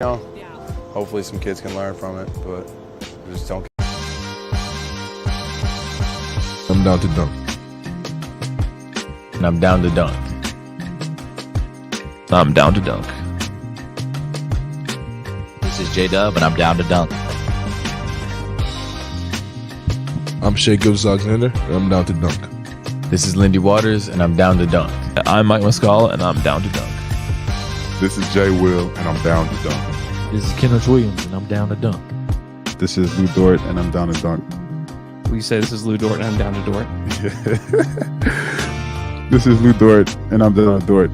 Hopefully some kids can learn from it, but I just don't. I'm down to dunk. And I'm down to dunk. I'm down to dunk. This is J-Dub, and I'm down to dunk. I'm Shea Gilgeous-Alexander, and I'm down to dunk. This is Lindy Waters, and I'm down to dunk. I'm Mike Muscala, and I'm down to dunk. This is Jay Will, and I'm down to dunk. This is Kenneth Williams, and I'm down to dunk. This is Lou Dort, and I'm down to dunk. We say this is Lou Dort, and I'm down to Dort. This is Lou Dort, and I'm down to Dort.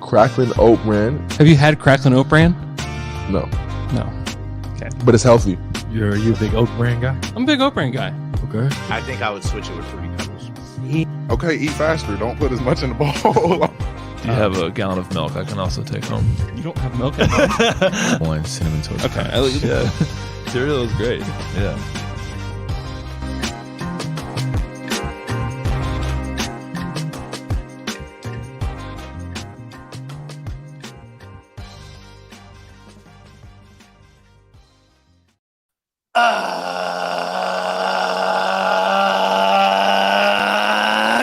Cracklin Oat Bran? Have you had Cracklin Oat Bran? No, No. Okay. but it's healthy. Are you a big Oak Brand guy? I'm a big Oat Bran guy. Okay. I think I would switch it with Fruity Pebbles. Okay, eat faster. Don't put as much in the bowl. Do you have a gallon of milk I can also take home? You don't have milk at home? One cinnamon toast. Okay. Crunch. Yeah. Cereal is great. Yeah.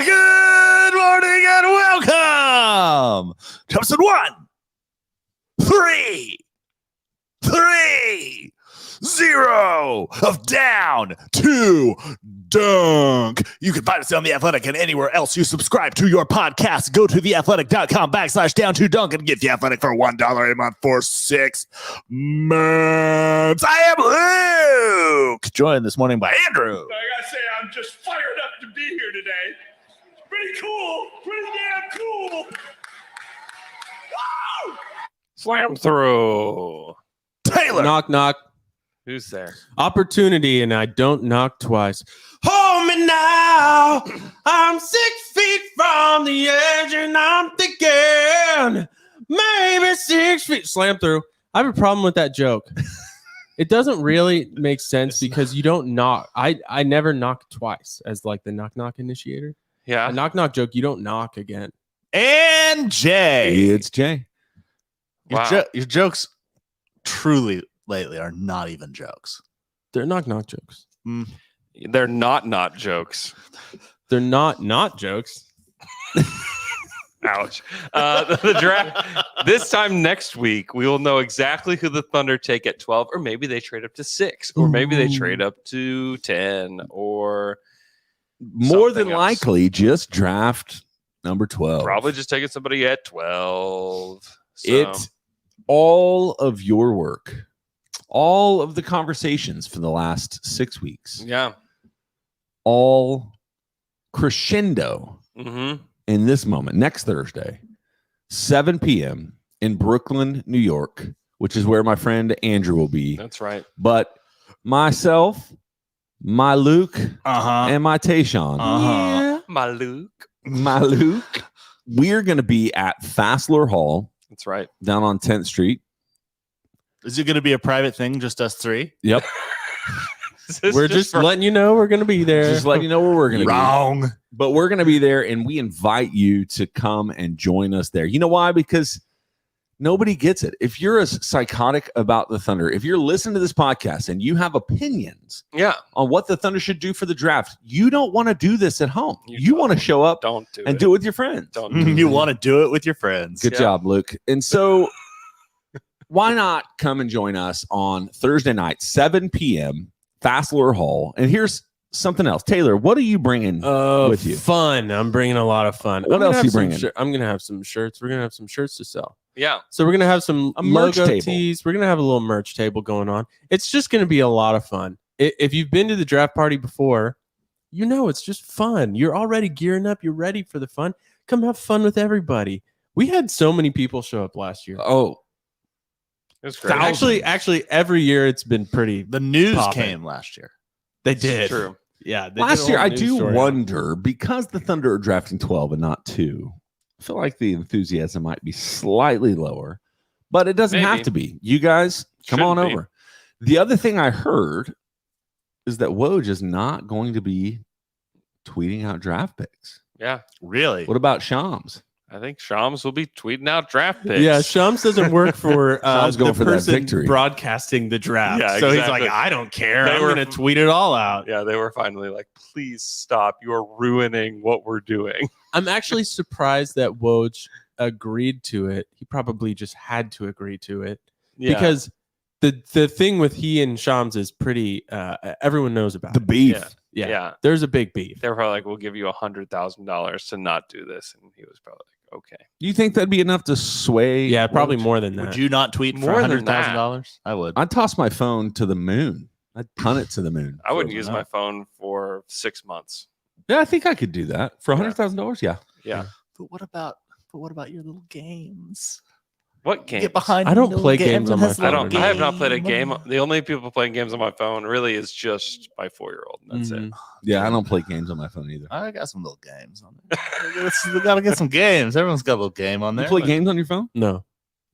Good morning and welcome to episode 1-3-3-0 of Down to Dunk. You can find us on The Athletic and anywhere else you subscribe to your podcast. Go to theathletic.com/down2dunk and get The Athletic for $1 a month for 6 months. I am Luke, joined this morning by Andrew. I gotta say, I'm just fired up to be here today. Pretty cool. Pretty damn cool. Woo! Slam through. Taylor. Knock, knock. Who's there? Opportunity, and I don't knock twice. Hold me now. I'm 6 feet from the edge, and I'm thinking maybe 6 feet. Slam through. I have a problem with that joke. It doesn't really make sense because you don't knock. I never knock twice as like the knock knock initiator. Yeah. A knock knock joke, you don't knock again. And Jay. It's Jay. Wow. Your jokes truly lately are not even jokes. They're knock knock jokes. They're not jokes. They're not jokes. Ouch. The draft. This time next week, we will know exactly who the Thunder take at 12, or maybe they trade up to 6, or maybe they trade up to 10, or More than something else. likely, just draft number 12. Probably just taking somebody at 12. So, It's all of your work, all of the conversations for the last 6 weeks, yeah. all crescendo Mm-hmm. in this moment, next Thursday, 7 p.m. in Brooklyn, New York, which is where my friend Andrew will be. That's right. But myself, my Luke, and my Tayshawn, Yeah. My Luke. we're going to be at Fassler Hall That's right. down on 10th Street. Is it going to be a private thing, just us three? Yep. We're just letting you know we're going to be there. Just letting you know where we're going to be. Wrong. But we're going to be there, and we invite you to come and join us there. You know why? Because nobody gets it. If you're as psychotic about the Thunder, if you're listening to this podcast and you have opinions Yeah. on what the Thunder should do for the draft, you don't want to do this at home. You You want to show up Don't do and it. do it with your friends. Don't do it. You want to do it with your friends. Good Yeah. job, Luke. And so why not come and join us on Thursday night, 7 p.m., Fassler Hall. And here's something else. Taylor, what are you bringing with you? Fun. I'm bringing a lot of fun. What else are you bringing? I'm going to have some shirts. We're going to have some shirts to sell. Yeah. So we're going to have some A merch logo table. tees. We're going to have a little merch table going on. It's just going to be a lot of fun. If you've been to the draft party before, you know it's just fun. You're already gearing up. You're ready for the fun. Come have fun with everybody. We had so many people show up last year. Oh, It's great. Actually, every year it's been pretty. The news Poppin'. came last year. They It's did. true. Yeah. they did last a year, whole I news do story on it. wonder, because the Thunder are drafting 12 and not 2, I feel like the enthusiasm might be slightly lower, but it doesn't have Maybe. to be. You guys, come Shouldn't on be. over. The other thing I heard is that Woj is not going to be tweeting out draft picks. Yeah. Really? What about Shams? I think Shams will be tweeting out draft picks. Yeah, Shams doesn't work for Shams the going for that person victory. broadcasting the draft. Yeah, so he's exactly. like, I don't care. They I'm were- going to tweet it all out. Yeah, they were finally like, please stop. You are ruining what we're doing. I'm actually surprised that Woj agreed to it. He probably just had to agree to it Yeah. because the thing with he and Shams is pretty. Everyone knows about The it. beef. Yeah. Yeah, there's a big beef. They were probably like, we'll give you $100,000 to not do this. And he was probably like, okay. Do you think that'd be enough to sway? Yeah, probably Woj? more than that. Would you not tweet More for than that. $100,000? I would. I'd toss my phone to the moon. I'd punt it to the moon. I wouldn't Frozen use up. my phone for 6 months. Yeah, I think I could do that for $100,000. Yeah. Yeah. But what about your little games? What game? Get behind. I don't your little play games on and my has phone. I have not game. played a game. The only people playing games on my phone really is just my 4-year-old. That's it. Mhm. Yeah, I don't play games on my phone either. I got some little games on there. We gotta get some games. Everyone's got a little game on there. You play games on your phone? No,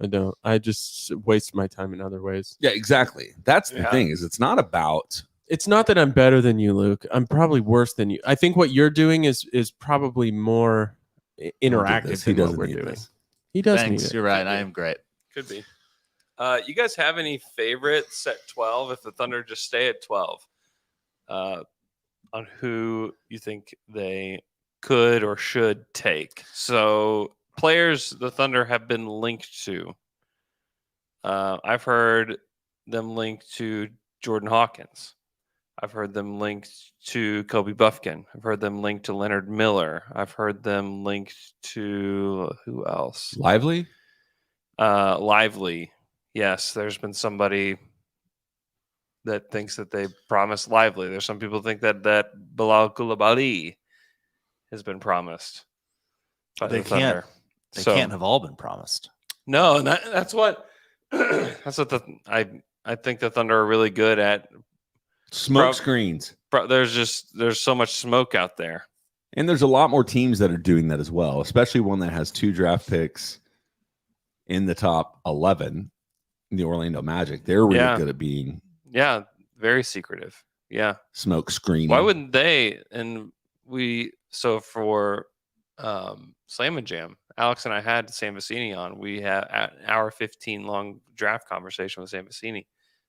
I don't. I just waste my time in other ways. Yeah, exactly. That's the Yeah. thing is it's not about It's not that I'm better than you, Luke. I'm probably worse than you. I think what you're doing is probably more interactive this. than He what doesn't we're need doing. this. He does Thanks. need it. You're right. I am great. Could be. You guys have any favorites at 12 if the Thunder just stay at 12? On who you think they could or should take? So, players the Thunder have been linked to. I've heard them linked to Jordan Hawkins. I've heard them linked to Kobe Buffkin. I've heard them linked to Leonard Miller. I've heard them linked to who else? lively. Lively. Yes, there's been somebody that thinks that they promised Lively. There's some people think that Bilal Koulibaly has been promised. By They the Thunder. They So- can't have all been promised. No, and that's what I think the Thunder are really good at. Smoke Prob- screens. There's so much smoke out there. And there's a lot more teams that are doing that as well, especially one that has 2 draft picks in the top 11, the Orlando Magic. They're really Yeah. good at being Yeah, very secretive. Yeah. smoke screening. Why wouldn't they? And for Slam and Jam, Alex and I had Sam Vecini on. We had an hour 15 long draft conversation with Sam Vecini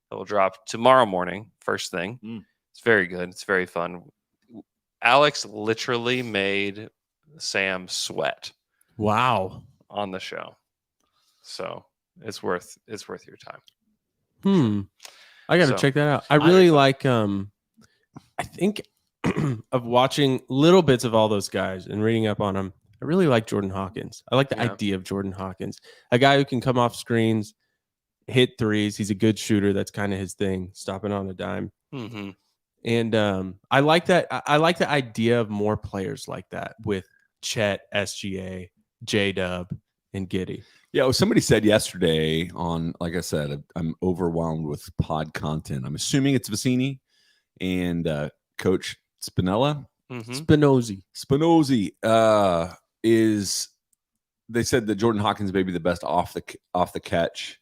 that will drop tomorrow morning, first thing. It's very good. It's very fun. Alex literally made Sam sweat Wow. on the show. So it's worth your time. I got to So, check that out. I really like I think of watching little bits of all those guys and reading up on them. I really like Jordan Hawkins. I like the Yeah. idea of Jordan Hawkins, a guy who can come off screens, hit threes. He's a good shooter. That's kind of his thing, stopping on a dime. Mm-hmm. And I like that. I like the idea of more players like that with Chet, SGA, J Dub, and Giddy. Yeah, well, somebody said yesterday on, like I said, I'm overwhelmed with pod content. I'm assuming it's Vecini and Coach Spinella. Mm-hmm. Spinozzi is. They said that Jordan Hawkins may be the best off the catch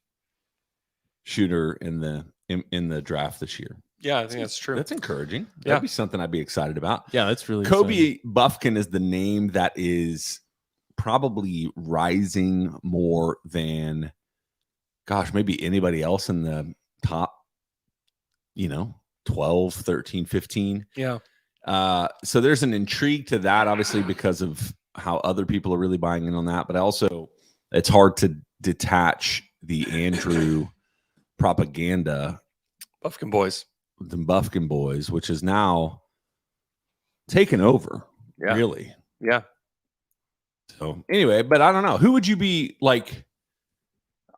shooter in the draft this year. Yeah, I think that's true. That's encouraging. Yeah. That'd be something I'd be excited about. Yeah, that's really Kobe exciting. Buffkin is the name that is probably rising more than, gosh, maybe anybody else in the top, 12, 13, 15. Yeah. So there's an intrigue to that, obviously, because of how other people are really buying in on that. But also, it's hard to detach the Andrew propaganda, Buffkin boys. the Buffkin boys, which is now taken over, Yeah. really. Yeah. So anyway, but I don't know. Who would you be like?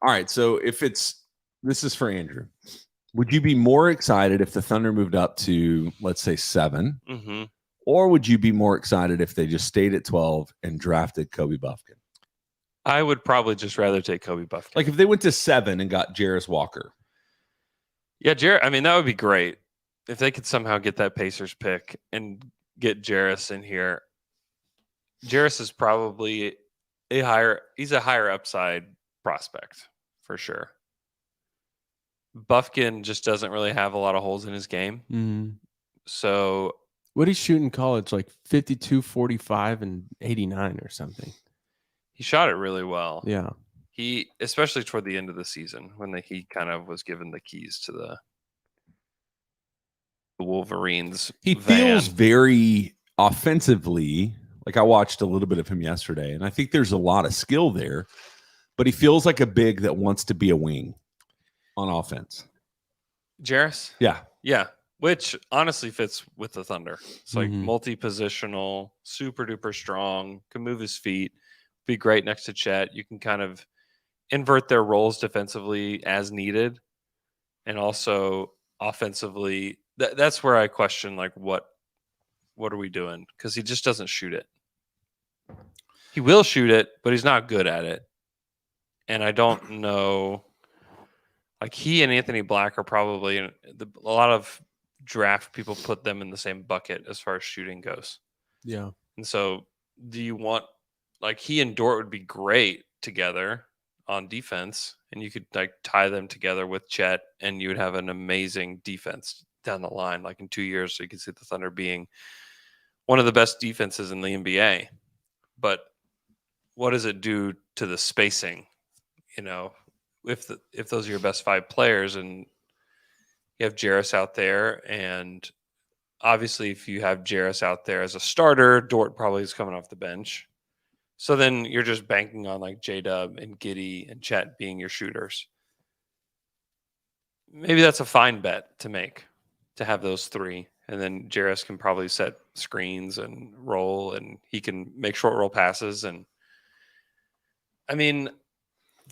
All right. So this is for Andrew. Would you be more excited if the Thunder moved up to, let's say, 7? Mm-hmm. Or would you be more excited if they just stayed at 12 and drafted Kobe Buffkin? I would probably just rather take Kobe Buffkin. Like if they went to 7 and got Jarris Walker. Yeah, Jarrett. I mean, that would be great if they could somehow get that Pacers pick and get Jarris in here. Jarris is probably he's a higher upside prospect for sure. Buffkin just doesn't really have a lot of holes in his game. Mhm. So What did he shoot in college? Like 52, 45, and 89 or something. He shot it really well. Yeah. He, especially toward the end of the season, when he kind of was given the keys to the Wolverines. He van. feels very offensively. Like I watched a little bit of him yesterday, and I think there's a lot of skill there, but he feels like a big that wants to be a wing on offense. Jarris? Yeah. Yeah. Which honestly fits with the Thunder. It's like Mhm. multi-positional, super duper strong, can move his feet, be great next to Chet. You can kind of invert their roles defensively as needed. And also offensively, that's where I question like what are we doing? Because he just doesn't shoot it. He will shoot it, but he's not good at it. And I don't know. Like he and Anthony Black are probably a lot of draft people put them in the same bucket as far as shooting goes. Yeah. And so, do you want like he and Dort would be great together on defense, and you could like tie them together with Chet, and you would have an amazing defense down the line. Like in 2 years, so you could see the Thunder being one of the best defenses in the NBA. But what does it do to the spacing? You know, if those are your best 5 players, and you have Jarris out there, and obviously if you have Jarris out there as a starter, Dort probably is coming off the bench. So then you're just banking on like J-Dub and Giddey and Chet being your shooters. Maybe that's a fine bet to make, to have those 3. And then Jarris can probably set screens and roll, and he can make short roll passes. And I mean,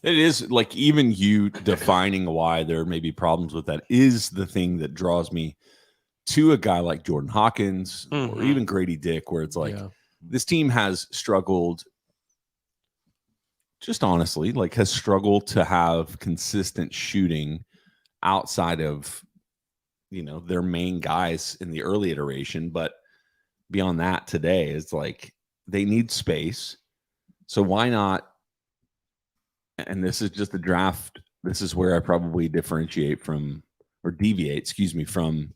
it is like even you defining why there may be problems with that is the thing that draws me to a guy like Jordan Hawkins or even Grady Dick, where it's like this team has struggled, just honestly, like has struggled to have consistent shooting outside of, you know, their main guys in the early iteration. But beyond that today is like they need space. So why not? And this is just the draft. This is where I probably deviate, excuse me, from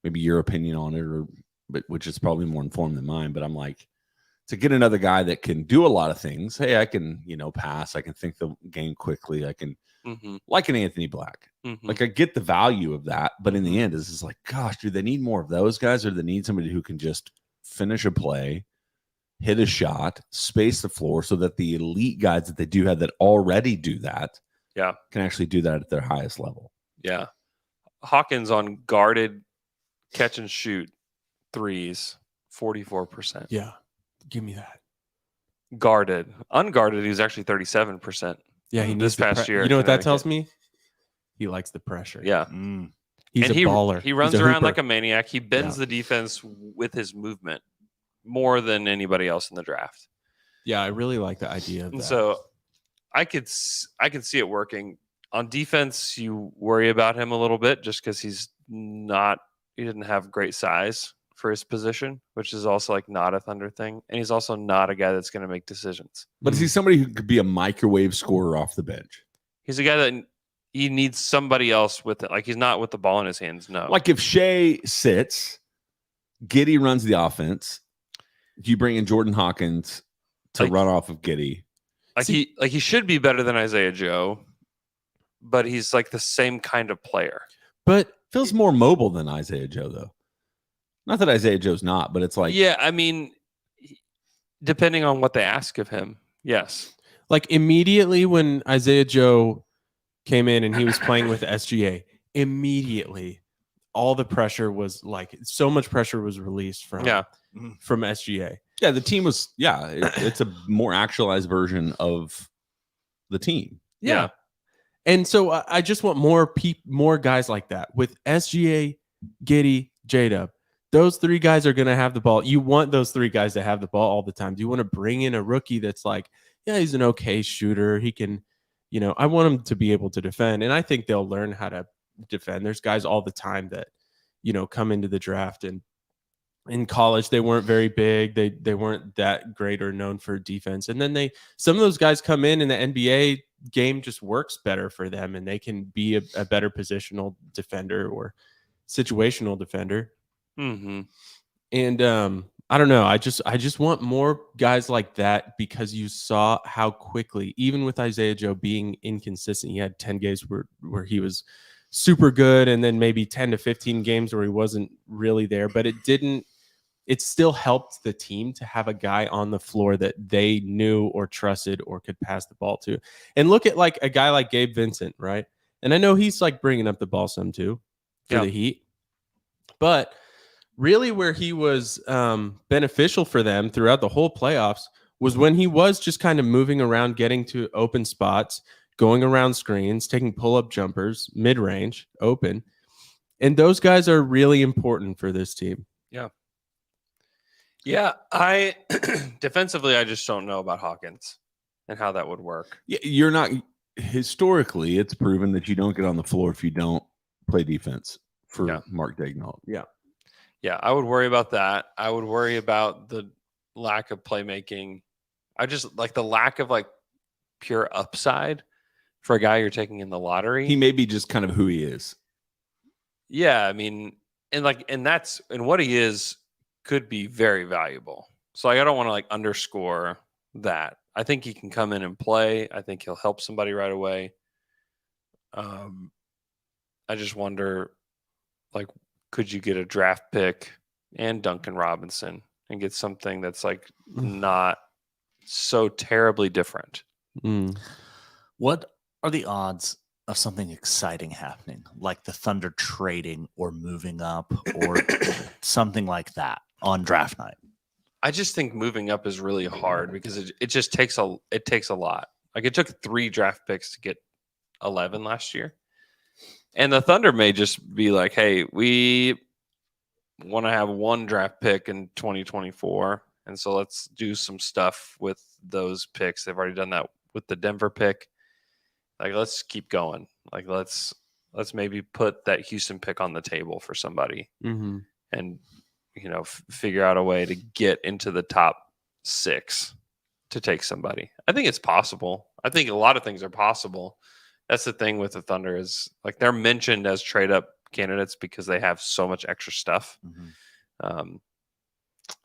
maybe your opinion on it, but which is probably more informed than mine. But I'm like, to get another guy that can do a lot of things. Hey, I can, pass. I can think the game quickly. I can, like an Anthony Black. Like I get the value of that, but in the end, this is like, gosh, do they need more of those guys, or do they need somebody who can just finish a play, hit a shot, space the floor, so that the elite guys that they do have that already do that, can actually do that at their highest level. Yeah, Hawkins on guarded catch and shoot threes, 44%. Yeah, give me that. Guarded, unguarded, he was actually 37%. Yeah, he this past year. You know what that tells me? He likes the pressure. Yeah, he's a baller. He runs around like a maniac. He bends the defense with his movement more than anybody else in the draft. Yeah, I really like the idea of that. So I could see it working. On defense, you worry about him a little bit just because he didn't have great size for his position, which is also like not a Thunder thing. And he's also not a guy that's going to make decisions. But is he somebody who could be a microwave scorer off the bench? He's a guy that he needs somebody else with it. Like he's not with the ball in his hands. No. Like if Shea sits, Giddey runs the offense. You bring in Jordan Hawkins to run off of Giddey. He should be better than Isaiah Joe, but he's like the same kind of player. But feels more mobile than Isaiah Joe, though. Not that Isaiah Joe's not, but it's like, yeah, I mean, depending on what they ask of him, yes. Like immediately when Isaiah Joe came in and he was playing with SGA, immediately all the pressure was like, so much pressure was released from SGA. Yeah, the team was, it's a more actualized version of the team. Yeah. And so I just want more guys like that with SGA, Giddey, J-Dub. Those 3 guys are going to have the ball. You want those 3 guys to have the ball all the time. Do you want to bring in a rookie that's like, yeah, he's an okay shooter. He can, I want him to be able to defend. And I think they'll learn how to defend. There's guys all the time that, come into the draft, and in college they weren't very big. They weren't that great or known for defense. And then some of those guys come in, and the NBA game just works better for them, and they can be a better positional defender or situational defender. Mm-hmm. And I don't know. I just want more guys like that because you saw how quickly, even with Isaiah Joe being inconsistent, he had 10 games where he was super good, and then maybe 10 to 15 games where he wasn't really there. But it still helped the team to have a guy on the floor that they knew or trusted or could pass the ball to. And look at like a guy like Gabe Vincent, right? And I know he's like bringing up the ball some too for the Heat, but really where he was beneficial for them throughout the whole playoffs was when he was just kind of moving around, getting to open spots, going around screens, taking pull-up jumpers, mid-range, open. And those guys are really important for this team. Yeah. Yeah, I defensively, I just don't know about Hawkins and how that would work. Yeah, you're not historically. It's proven that you don't get on the floor if you don't play defense for Mark Daigneault. Yeah, yeah, I would worry about that. I would worry about the lack of playmaking. I just like the lack of like pure upside for a guy you're taking in the lottery. he may be just kind of who he is. Yeah, I mean, and what he is could be very valuable. So I don't want to like underscore that. I think he can come in and play. I think he'll help somebody right away. I just wonder, like, could you get a draft pick and Duncan Robinson and get something that's like not so terribly different? What are the odds of something exciting happening, like the Thunder trading or moving up or something like that on draft night? I just think moving up is really hard because it just takes a lot. Like it took 3 draft picks to get 11 last year. And the Thunder may just be like, hey, we want to have 1 draft pick in 2024. And so let's do some stuff with those picks. They've already done that with the Denver pick. Like, let's keep going. Like, let's maybe put that Houston pick on the table for somebody and, figure out a way to get into the top 6 to take somebody. I think it's possible. I think a lot of things are possible. That's the thing with the Thunder is like they're mentioned as trade up candidates because they have so much extra stuff.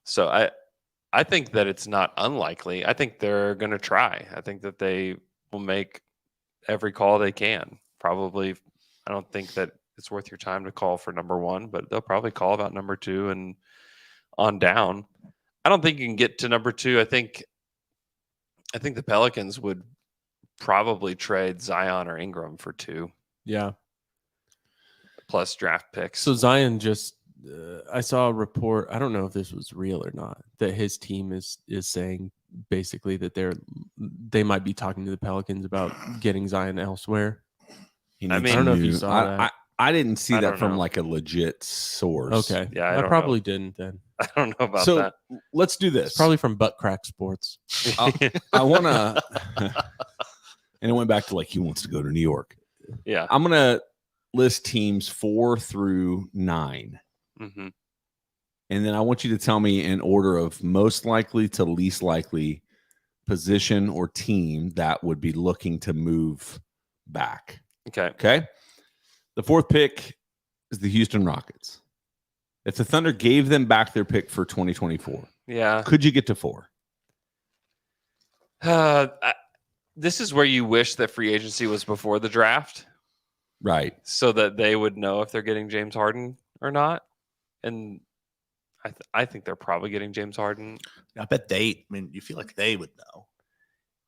So I think that it's not unlikely. I think they're going to try. I think that they will make every call they can. Probably, I don't think that it's worth your time to call for number 1, but they'll probably call about number 2 and on down. I don't think you can get to number 2. I think the Pelicans would probably trade Zion or Ingram for 2. Yeah. Plus draft picks. So Zion just, I saw a report. I don't know if this was real or not, that his team is saying basically that they might be talking to the Pelicans about getting Zion elsewhere. I don't know if you saw that. I didn't see I that don't from know. like a legit source. Okay. Yeah, I probably didn't then. I don't know about So that. let's do this. It's probably from Butt Crack Sports. I want to, and it went back to like he wants to go to New York. Yeah. I'm gonna list teams 4 through 9. Mm-hmm. And then I want you to tell me in order of most likely to least likely position or team that would be looking to move back. Okay. Okay. The 4th pick is the Houston Rockets. If the Thunder gave them back their pick for 2024, Yeah. could you get to 4? This is where you wish that free agency was before the draft, Right. so that they would know if they're getting James Harden or not. And I think they're probably getting James Harden. I bet you feel like they would know.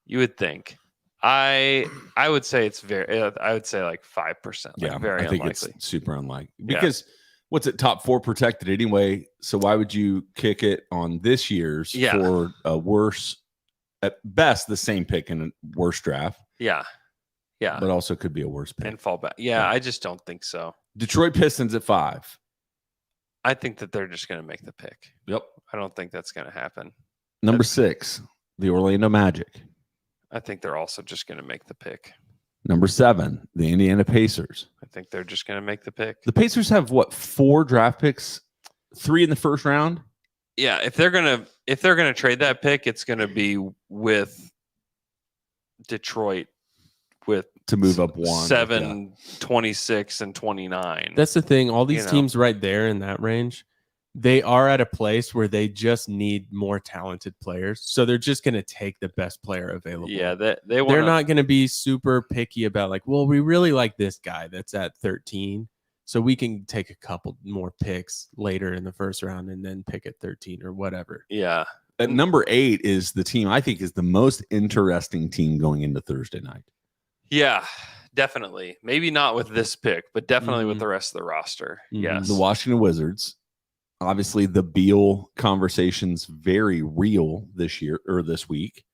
You would think. I would say it's I would say like 5%. Like Yeah. very I think unlikely. it's super unlikely Yeah. because what's it, top 4 protected anyway. So why would you kick it on this year's for a worse, at best, the same pick in a worse draft? Yeah. Yeah. But also could be a worse pick. And fall back. Yeah, I just don't think so. Detroit Pistons at 5. I think that they're just going to make the pick. Yep. I don't think that's going to happen. Number 6, the Orlando Magic. I think they're also just going to make the pick. Number 7, the Indiana Pacers. I think they're just going to make the pick. The Pacers have what, 4 draft picks? 3 in the first round? Yeah, if they're gonna trade that pick, it's gonna be with Detroit with to move up 1, 7, 26, and 29. That's the thing. All these You know. teams right there in that range, they are at a place where they just need more talented players. So they're just going to take the best player available. Yeah, they're not going to be super picky about like, well, we really like this guy that's at 13. So we can take a couple more picks later in the first round and then pick at 13 or whatever. Yeah. At number 8 is the team I think is the most interesting team going into Thursday night. Yeah, definitely. Maybe not with this pick, but definitely with the rest of the roster. Yes. The Washington Wizards. Obviously, the Beal conversation's very real this year or this week.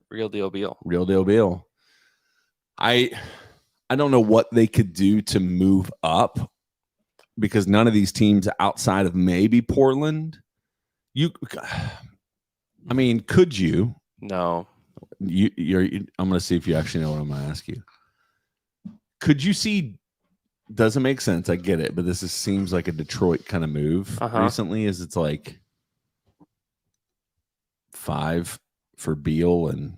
Real deal Beal. Real deal Beal. I don't know what they could do to move up because none of these teams outside of maybe Portland, could you? No. I'm going to see if you actually know what I'm going to ask you. Could you see? Doesn't make sense. I get it, but this seems like a Detroit kind of move recently. Is it's like 5 for Beal and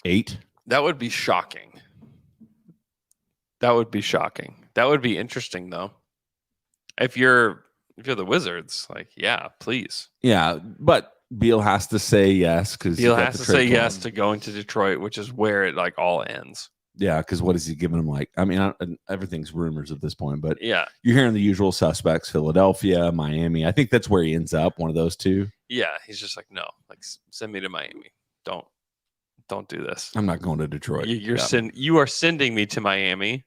8? That would be shocking. That would be shocking. That would be interesting, though. If you're the Wizards, like, yeah, please. Yeah, but Beal has to say yes because Beal has to say yes to going to Detroit, which is where it like all ends. Yeah, because what is he giving him? Like, I mean, everything's rumors at this point, but yeah, you're hearing the usual suspects: Philadelphia, Miami. I think that's where he ends up. One of those two. Yeah, he's just like, no, like send me to Miami. Don't do this. I'm not going to Detroit. You are sending me to Miami,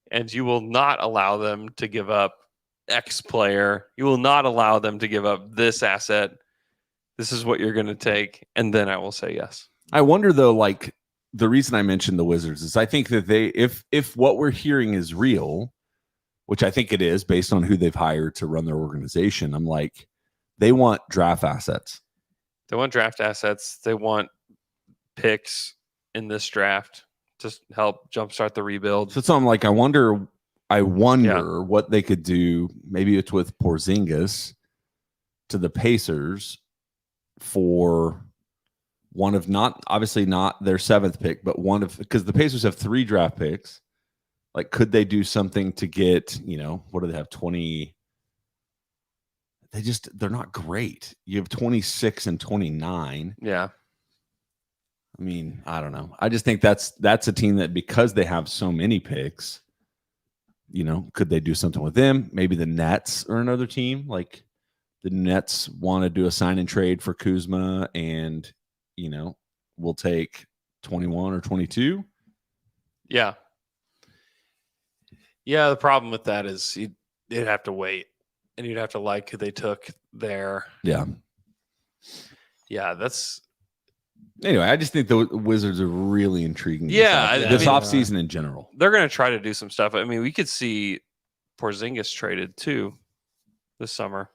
and you will not allow them to give up X player. You will not allow them to give up this asset. This is what you're going to take, and then I will say yes. I wonder though, like. The reason I mentioned the Wizards is I think that if what we're hearing is real, which I think it is based on who they've hired to run their organization, I'm like, they want draft assets. They want draft assets. They want picks in this draft to help jumpstart the rebuild. So I'm like, I wonder what they could do. Maybe it's with Porzingis to the Pacers for one of obviously not their 7th pick, but because the Pacers have 3 draft picks. Like, could they do something to get, what do they have? 20. They're not great. You have 26 and 29. Yeah. I mean, I don't know. I just think that's a team that because they have so many picks, could they do something with them? Maybe the Nets or another team. Like the Nets want to do a sign and trade for Kuzma and we'll take 21 or 22. Yeah. Yeah, the problem with that is you'd have to wait and you'd have to like who they took there. Yeah. Yeah, that's... Anyway, I just think the Wizards are really intriguing. Yeah. This offseason in general. They're going to try to do some stuff. I mean, we could see Porzingis traded too this summer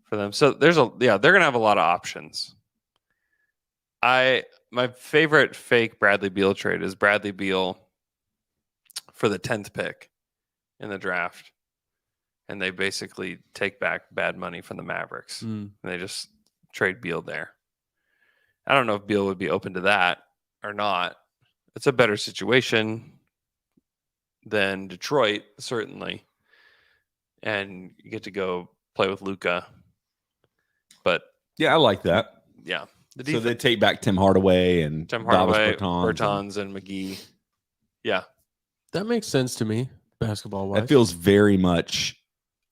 for them. So they're going to have a lot of options. My favorite fake Bradley Beal trade is Bradley Beal for the 10th pick in the draft. And they basically take back bad money from the Mavericks. And they just trade Beal there. I don't know if Beal would be open to that or not. It's a better situation than Detroit, certainly. And you get to go play with Luka. But yeah, I like that. Yeah. So they take back Tim Hardaway, Bertans, and McGee. Yeah. That makes sense to me, basketball-wise. That feels very much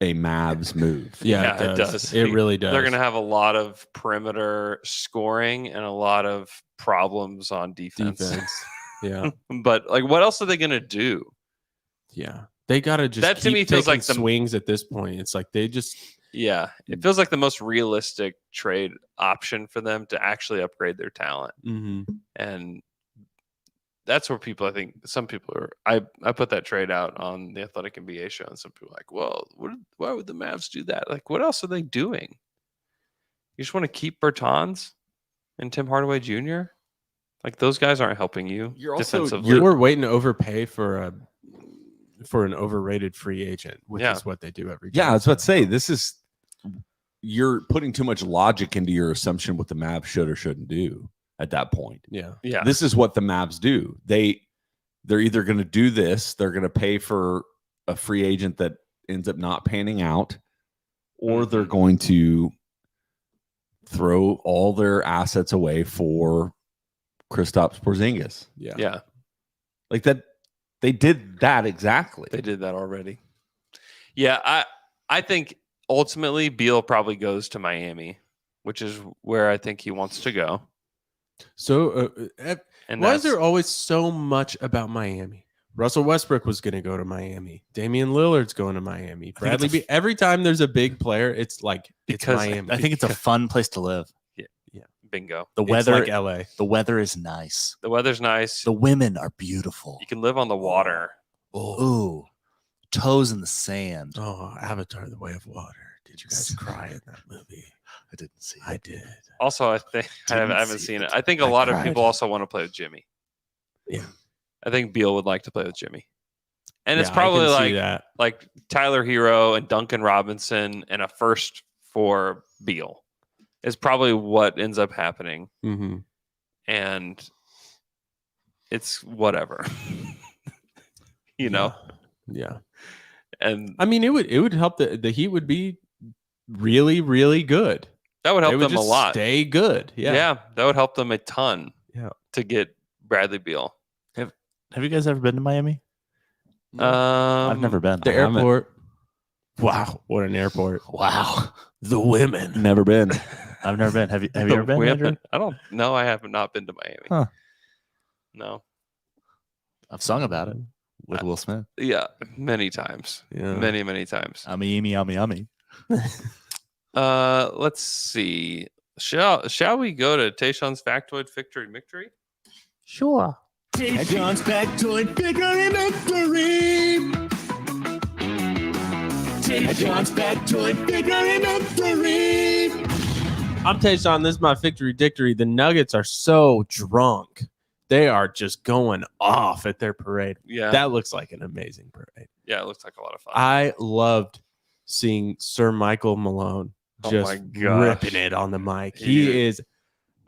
a Mavs move. Yeah, it does. It really does. They're going to have a lot of perimeter scoring and a lot of problems on defense. Yeah. But, like, what else are they going to do? Yeah. They got to just that to me feels like the swings at this point. It's like they just... Yeah, it feels like the most realistic trade option for them to actually upgrade their talent. And that's where some people are. I put that trade out on the Athletic NBA show, and some people are like, well, why would the Mavs do that? Like, what else are they doing? You just want to keep Bertans and Tim Hardaway Jr.? Like, those guys aren't helping you defensively. We're waiting to overpay for an overrated free agent, which is what they do every time. Yeah, I was about to say, you're putting too much logic into your assumption what the Mavs should or shouldn't do at that point. Yeah. This is what the Mavs do. They're either going to do this, they're going to pay for a free agent that ends up not panning out, or Mm-hmm. they're going to throw all their assets away for Kristaps Porzingis. Yeah, Like that, they did that exactly. they did that already. Yeah, I think ultimately Beal probably goes to Miami, which is where I think he wants to go. So, And why is that's- there always so much about Miami? Russell Westbrook was going to go to Miami. Damian Lillard's going to Miami. Bradley Beal. Every time there's a big player, it's like it's Because Miami. I think it's a fun place to live. bingo. The It's weather, like LA. the weather is nice. The weather's nice. The women are beautiful. You can live on the water. Ooh, toes in the sand. Oh, Avatar: The Way of Water. Did you guys cry in that movie? I didn't see it. I did. Also, I think I Didn't haven't see seen it. it. I think a I lot of cried. people also want to play with Jimmy. Yeah. I think Beal would like to play with Jimmy. And it's Yeah, I probably can see that. like Tyler Hero and Duncan Robinson and a first for Beal is probably what ends up happening. Mm-hmm. And it's whatever. you know? Yeah. And I mean, it would help. The Heat would be really, really good. that would They help would them a just lot. Stay good. Yeah, that would help them a ton Yeah. to get Bradley Beal. Have you guys ever been to Miami? I've I've never been. The airport. Wow, what an airport! Wow. The women. Never been. I've never been. Have you ever been, Andrew? I don't know. I have not been to Miami. Huh. No. I've sung about it with Will Smith. Yeah, many times. Yeah. Many times. Yummy, yummy, yummy. Let's see. Shall we go to Tayshawn's factoid victory? Sure. John's factoid victory. John's factoid victory. I'm Tayshawn. This is my victory dictory. The Nuggets are so drunk. They are just going off at their parade. Yeah. That looks like an amazing parade. Yeah, it looks like a lot of fun. I loved seeing Sir Michael Malone Oh just my gosh. ripping it on the mic. He is.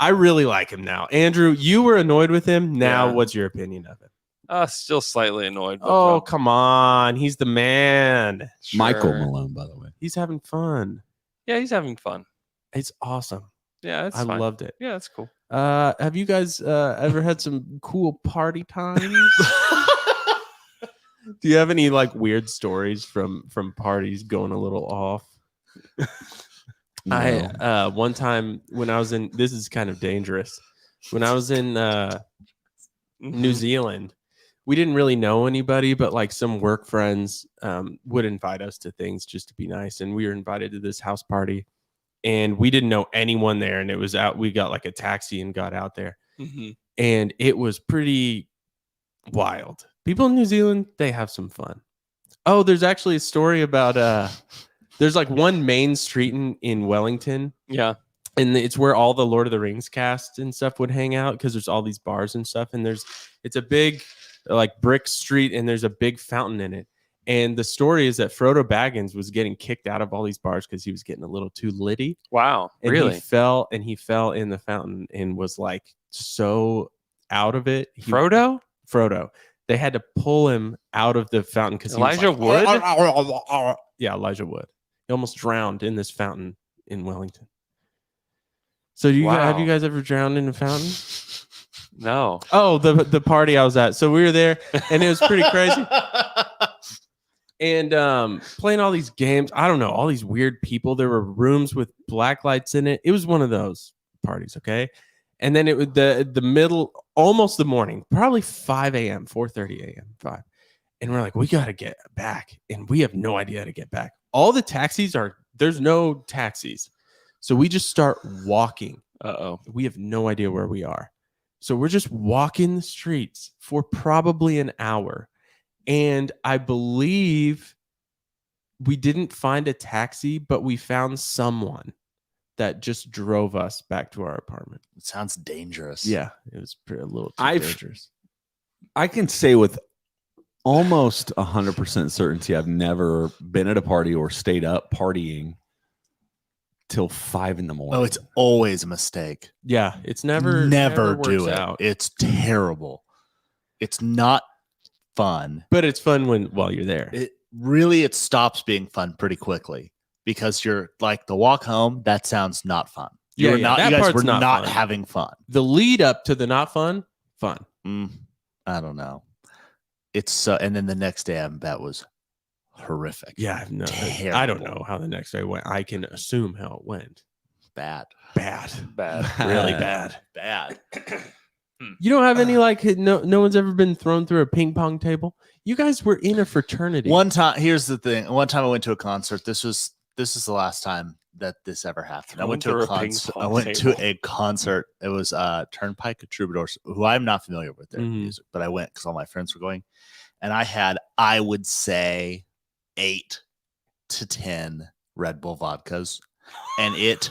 I really like him now. Andrew, you were annoyed with him. Now, Yeah. what's your opinion of him? Still slightly annoyed. But Oh, come on. He's the man. sure. Michael Malone, by the way. He's having fun. Yeah, he's having fun. It's awesome. Yeah, it's I fine. loved it. Yeah, it's cool. Have you guys ever had some cool party times? Do you have any like weird stories from parties going a little off? I one time when I was in, this is kind of dangerous. When I was in New Zealand, we didn't really know anybody, but like some work friends would invite us to things just to be nice. And we were invited to this house party, and we didn't know anyone there. And it was out. We got like a taxi and got out there, and it was pretty wild. People in New Zealand, they have some fun. Oh, there's actually a story about there's like one main street in Wellington. Yeah. And it's where all the Lord of the Rings cast and stuff would hang out, because there's all these bars and stuff. And it's a big like brick street, and there's a big fountain in it. And the story is that Frodo Baggins was getting kicked out of all these bars because he was getting a little too litty. Wow. And Really? he fell in the fountain and was like so out of it. Frodo? They had to pull him out of the fountain because Elijah Wood? Yeah, Elijah Wood. He almost drowned in this fountain in Wellington. So have you guys ever drowned in a fountain? No. Oh, the party I was at. So we were there, and it was pretty crazy. And playing all these games. I don't know, all these weird people. There were rooms with black lights in it. It was one of those parties, okay? And then it was the middle, almost the morning, probably 5 a.m., 4:30 a.m., 5. And we're like, we got to get back. And we have no idea how to get back. All the taxis there's no taxis. So we just start walking. Uh-oh. We have no idea where we are. So we're just walking the streets for probably an hour. And I believe we didn't find a taxi, but we found someone that just drove us back to our apartment. It sounds dangerous. Yeah, it was a little too dangerous. I can say with almost 100% certainty I've never been at a party or stayed up partying till 5 a.m. Oh, it's always a mistake. Yeah, it's never do works it. out. It's terrible. It's not fun. But it's fun while you're there. really it stops being fun pretty quickly because you're like the walk home. That sounds not fun. You Yeah, were yeah, not. that You guys part's were not not fun. having fun. The lead up to the not fun. I don't know. It's so, and then the next day, that was horrific. Yeah, I don't Terrible. know how the next day went. I can assume how it went. Bad. Really bad. You don't have any like no one's ever been thrown through a ping pong table. You guys were in a fraternity. One time, here's the thing. One time I went to a concert. This is the last time that this ever happened. I went to a concert. It was Turnpike Troubadours, who I'm not familiar with their music, but I went because all my friends were going, and I had, I would say, 8 to 10 Red Bull vodkas, and it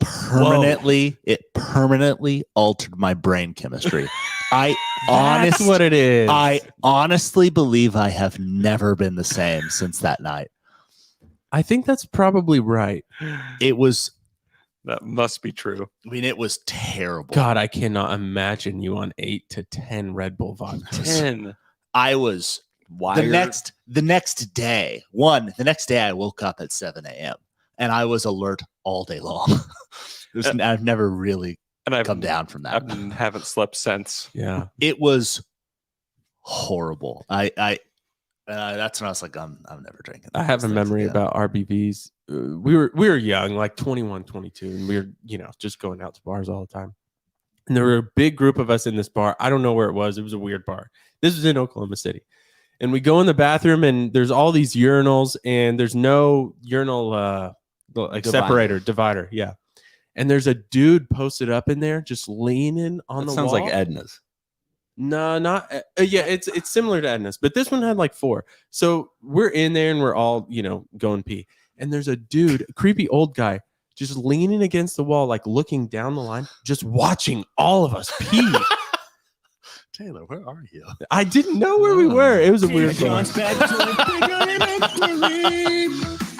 permanently altered my brain chemistry. That's what it is. I honestly believe I have never been the same since that night. I think that's probably right. That must be true. I mean, it was terrible. God, I cannot imagine you on 8 to 10 Red Bull vodkas. 10. I was wired. The next day I woke up at 7 a.m. and I was alert all day long. I've never really come down from that. I haven't slept since. Yeah, it was horrible. That's when I was like, I'm never drinking. I have a memory about RBVs. We were young, like 21, 22, and we were, just going out to bars all the time. And there were a big group of us in this bar. I don't know where it was. It was a weird bar. This was in Oklahoma City. And we go in the bathroom, and there's all these urinals, and there's no urinal divider. Yeah. And there's a dude posted up in there just leaning on the wall. Sounds like Edna's. No, not yeah. It's similar to Edna's, but this one had like 4. So we're in there and we're all going pee, and there's a dude, a creepy old guy, just leaning against the wall, like looking down the line, just watching all of us pee. Taylor, where are you? I didn't know where we were. It was a weird one.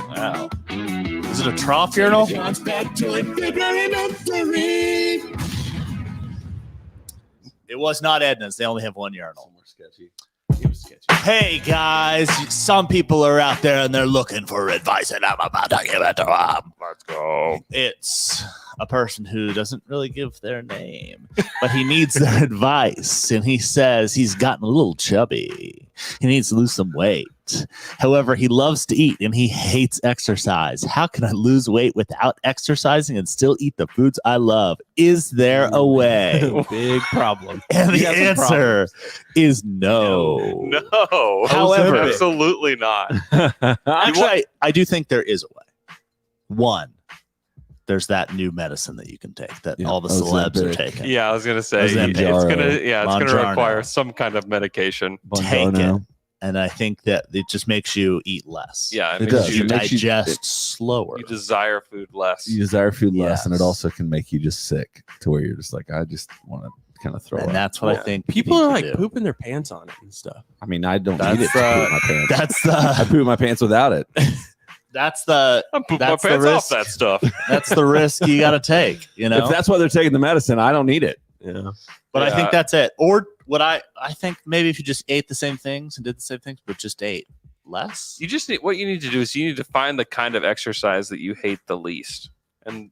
Wow. Is it a trough urinal? It was not Edna's. They only have one urinal. More sketchy. It was sketchy. Hey guys, some people are out there and they're looking for advice, and I'm about to give it to them. Let's go. It's a person who doesn't really give their name, but he needs their advice, and he says he's gotten a little chubby. He needs to lose some weight. However, he loves to eat and he hates exercise. How can I lose weight without exercising and still eat the foods I love? Is there a way? Big problem. And the answer is no. No. However, absolutely not. actually, I do think there is a way. One, there's that new medicine that you can take that all the celebs are taking. Yeah, I was gonna say it's gonna require some kind of medication. Take it. And I think that it just makes you eat less. Yeah, it does. You It makes digest slower. You desire food less. You desire food less, and it Yes. also can make you just sick to where you're just like, I just want to kind of throw And up. that's what I think People you are need like to do. pooping their pants on it and stuff. I mean, I don't That's, need it to poop my pants. That's I the poop my pants without it. that's the I'm pooping my that's the pants off risk. that stuff. That's the risk you got to take. If that's why they're taking the medicine, I don't need it. Yeah. But I Yeah. think that's it. Or what I think maybe if you just ate the same things and did the same things, but just ate less. You just need, what you need to do is you need to find the kind of exercise that you hate the least, and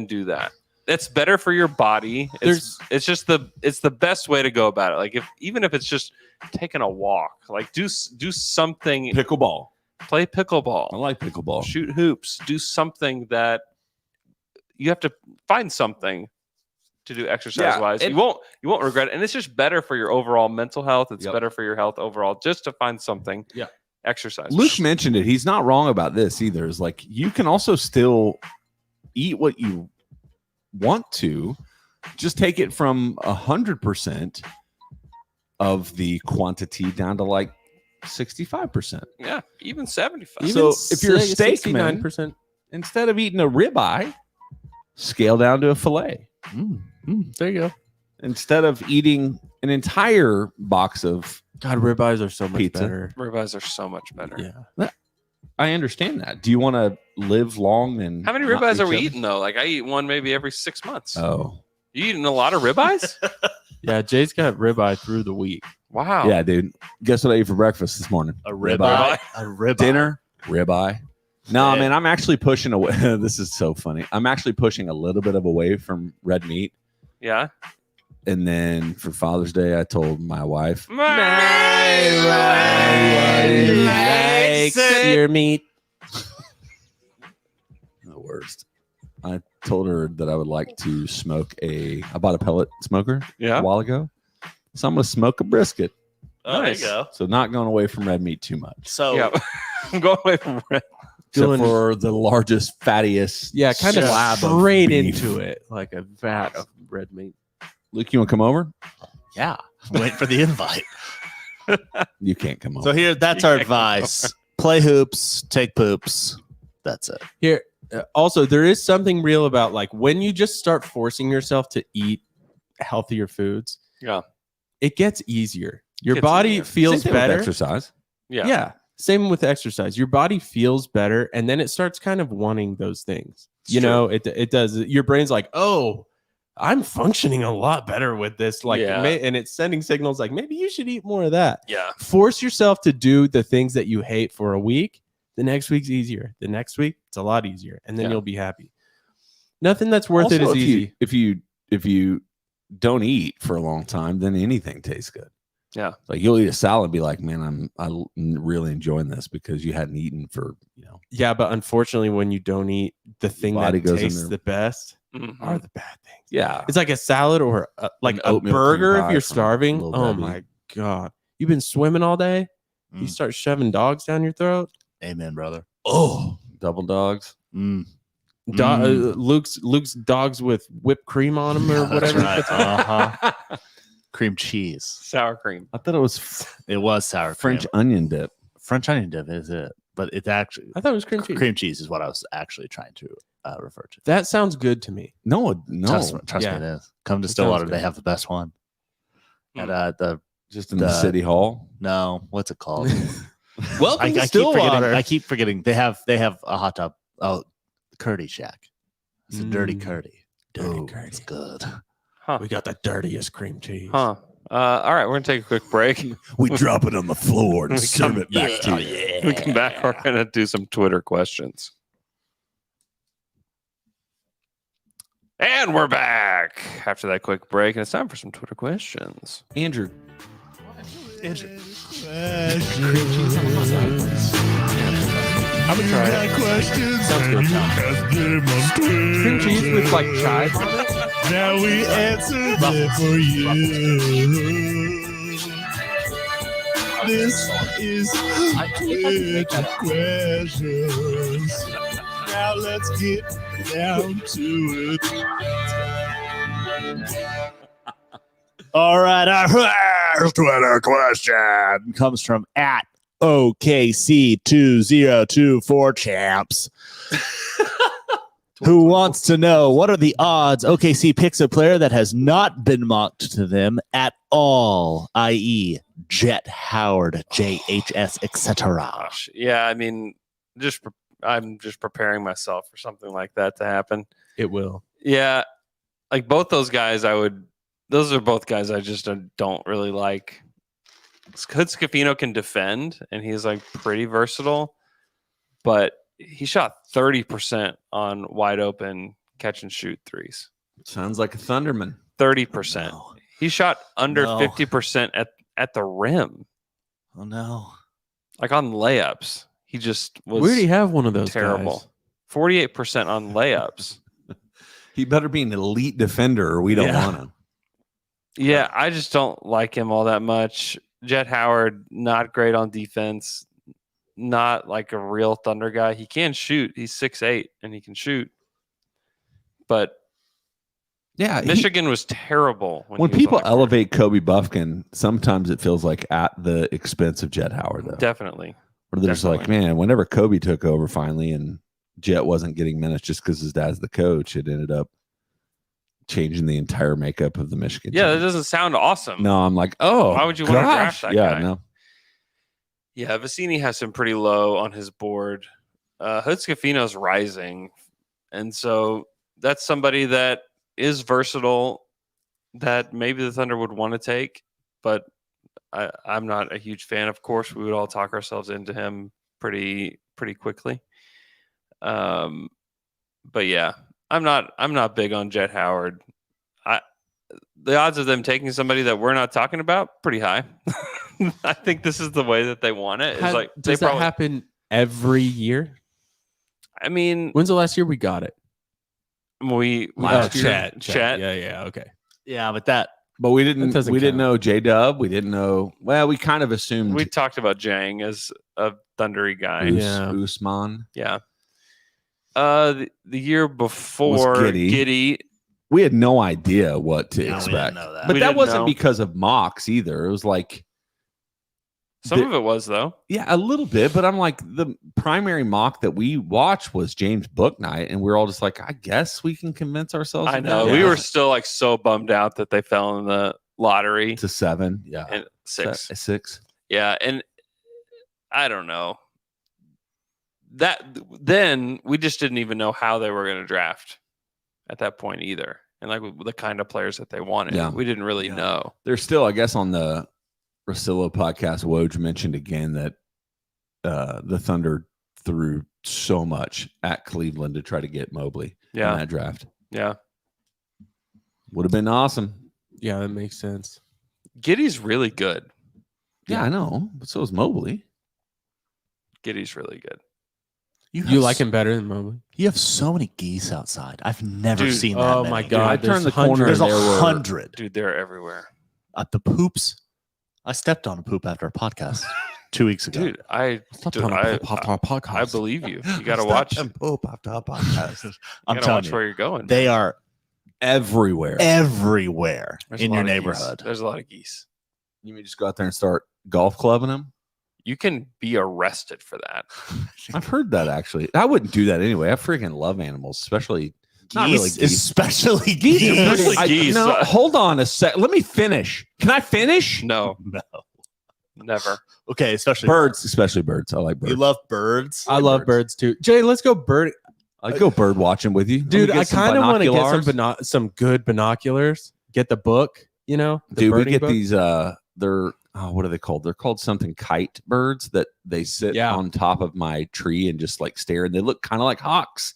do that. That's better for your body. It's the best way to go about it. Like even if it's just taking a walk, like do something. Pickleball. Play pickleball. I like pickleball. Shoot hoops. Do something that you have to find something to do exercise wise. You won't regret it, and it's just better for your overall mental health. It's better for your health overall just to find something. Yeah. Exercise. Luke mentioned it. He's not wrong about this either. It's like you can also still eat what you want to, just take it from 100% of the quantity down to like 65%. Yeah, even 75. So if you're a steak man, 69%. instead of eating a ribeye, scale down to a fillet. There you go. Instead of eating an entire box of God, ribeyes are so much pizza. better. Ribeyes are so much better. Yeah. I understand that. Do you want to live long and How many not ribeyes be are we chubby? eating though? Like I eat one maybe every 6 months. Oh, You eating a lot of ribeyes? Yeah, Jay's got ribeye through the week. Wow. Yeah, dude. Guess what I ate for breakfast this morning? A ribeye. A ribeye. Dinner, ribeye. No, Hey. man, I'm actually pushing away. This is so funny. I'm actually pushing a little bit of away from red meat. Yeah. And then for Father's Day, I told my wife, Likes your meat. the worst. I told her that I would like to smoke I bought a pellet smoker a while ago. So I'm going to smoke a brisket. Oh, there you go. So not going away from red meat too much. So Yeah. I'm going away from red. Except for the largest, fattiest. Yeah, kind of slab straight beef. into it, like a vat of red meat. Luke, you want to come over? yeah, wait for the invite. You can't come over. So here, that's our advice: play hoops, take poops. That's it. Here, also, there is something real about like when you just start forcing yourself to eat healthier foods. Yeah. It gets easier. Your Gets body easier. feels Same thing with better. exercise. Yeah. Same with exercise. Your body feels better, and then it starts kind of wanting those things. It's You true. know, it does. Your brain's like, oh, I'm functioning a lot better with this. Like, Yeah. and it's sending signals like maybe you should eat more of that. Yeah. Force yourself to do the things that you hate for a week. The next week's easier. The next week, it's a lot easier, and then Yeah. you'll be happy. Nothing that's worth it is Also, easy. If you don't eat for a long time, then anything tastes good. Yeah. Like you'll eat a salad and be like, man, I'm really enjoying this because you hadn't eaten for, Yeah, but unfortunately, when you don't eat, the thing body that goes in tastes there. the best Mhm. are the bad things. Yeah. It's like a salad or like An a oatmeal burger cream if pie you're from starving. Little Oh Debbie. my God. You've been swimming all day. You Mm. start shoving dogs down your throat. Amen, brother. Oh, double dogs. Mm. Luke's dogs with whipped cream on them or That's whatever. right. Uh-huh. Cream cheese. Sour cream. I thought it was It was sour French cream. onion dip. French onion dip is it? But it's actually I thought it was cream cheese. cream cheese is what I was actually trying to refer to. That sounds good to me. No. Trust Yeah. me, it is. Come to It sounds Stillwater; good. they have the best one. Mm. And Just in the city hall. no, what's it called? Welcome to I Stillwater. keep forgetting. They have a hot tub. Oh, Curdy Shack. It's a dirty Curdy. Dirty Ooh, Curdy. It's good. Huh. We got the dirtiest cream cheese. Huh. All right. We're going to take a quick break. We drop it on the floor and We serve come- it back to you. We come back. We're going to do some Twitter questions. And we're back after that quick break, and it's time for some Twitter questions. Andrew. I'm gonna try it. Sounds good. Cream cheese with like chives on it. Now we answer them for you. This is Twitter questions. Now let's get down to it. All right, our first Twitter question comes from at OKC2024 champs, who wants to know what are the odds OKC picks a player that has not been mocked to them at all, i.e., Jet Howard, JHS, etc. Gosh. Yeah, I mean, I'm just preparing myself for something like that to happen. It will. Yeah, like both those guys, those are both guys I just don't really like. Hood Scafino can defend, and he's like pretty versatile, but he shot 30% on wide open catch and shoot threes. Sounds like a Thunderman. 30%. No. He shot under No. 50% at the rim, Oh no. like on layups. He just was Where do you have one of those terrible. guys? 48% on layups. He better be an elite defender or we don't Yeah. want him. Yeah, I just don't like him all that much. Jet Howard, not great on defense. Not like a real Thunder guy. He can shoot. He's 6'8" and he can shoot. But Yeah. Michigan was terrible. When he was on people the court. elevate Kobe Buffkin, sometimes it feels like at the expense of Jet Howard, though. Definitely. Or they're just like, definitely. man, whenever Kobe took over finally and Jet wasn't getting minutes just because his dad's the coach, it ended up changing the entire makeup of the Michigan Yeah, that team. doesn't sound awesome. No, I'm like, oh, Why would you want to draft gosh. that Yeah, guy? no. Yeah, Vicini has him pretty low on his board. Hood Scafino's rising. And so that's somebody that is versatile. that maybe the Thunder would want to take, but I'm not a huge fan. Of course, we would all talk ourselves into him pretty quickly. But yeah, I'm not big on Jet Howard. The odds of them taking somebody that we're not talking about pretty high. I think this is the way that they want it. It's like does that happen every year? I mean, when's the last year we got it? Last year, Chat. Yeah. Okay. Yeah, but we didn't know J-Dub. We didn't know. Well, we kind of assumed. We talked about Jang as a thundery guy. Usman. Yeah. The year before Giddy. We had no idea what to expect. We didn't know that. But that wasn't because of mocks either. It was like some of it was though. Yeah, a little bit. But I'm like, the primary mock that we watched was James Booknight, and we're all just like, I guess we can convince ourselves. I know. We were still like so bummed out that they fell in the lottery to 7. Yeah, and 6. 6. Yeah, and I don't know. That then we just didn't even know how they were going to draft at that point either, and like the kind of players that they wanted. Yeah. We didn't really know. There's still, I guess, on the Rosillo podcast, Woj mentioned again that the Thunder threw so much at Cleveland to try to get Mobley in that draft. Yeah, would have been awesome. Yeah, that makes sense. Giddy's really good. Yeah, I know, but so is Mobley. Giddy's really good. You like him better than Mobley? You have so many geese outside. I've never seen that. Oh my god! I turned the corner. There's and 100. Dude, they're everywhere. The poops. I stepped on a poop after a podcast 2 weeks ago. Dude, I believe you. You got to watch. Poop after a podcast. I'm you telling watch you, where you're going. They are everywhere. There's in your neighborhood. There's a lot of geese. You may just go out there and start golf clubbing them. You can be arrested for that. I've heard that actually. I wouldn't do that anyway. I freaking love animals, especially not really geese. Especially geese. Especially geese. No, hold on a sec. Let me finish. Can I finish? No, No. never. Okay, especially Birds, especially birds. I like birds. You love birds? I love birds too. Jay, let's go bird. I'd go bird watching with you, Dude. I kind of want to get some good binoculars. Get the book. You know, dude. We get these. They're what are they called? They're called something kite birds that they sit on top of my tree and just like stare. And they look kind of like hawks,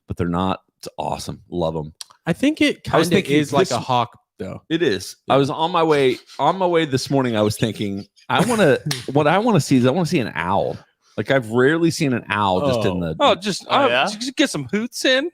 but they're not. It's awesome. Love them. I think it kind of is like a hawk, though. It is. Yeah. I was on my way this morning. I was thinking, what I want to see is I want to see an owl. Like I've rarely seen an owl just in the. Just get some hoots in.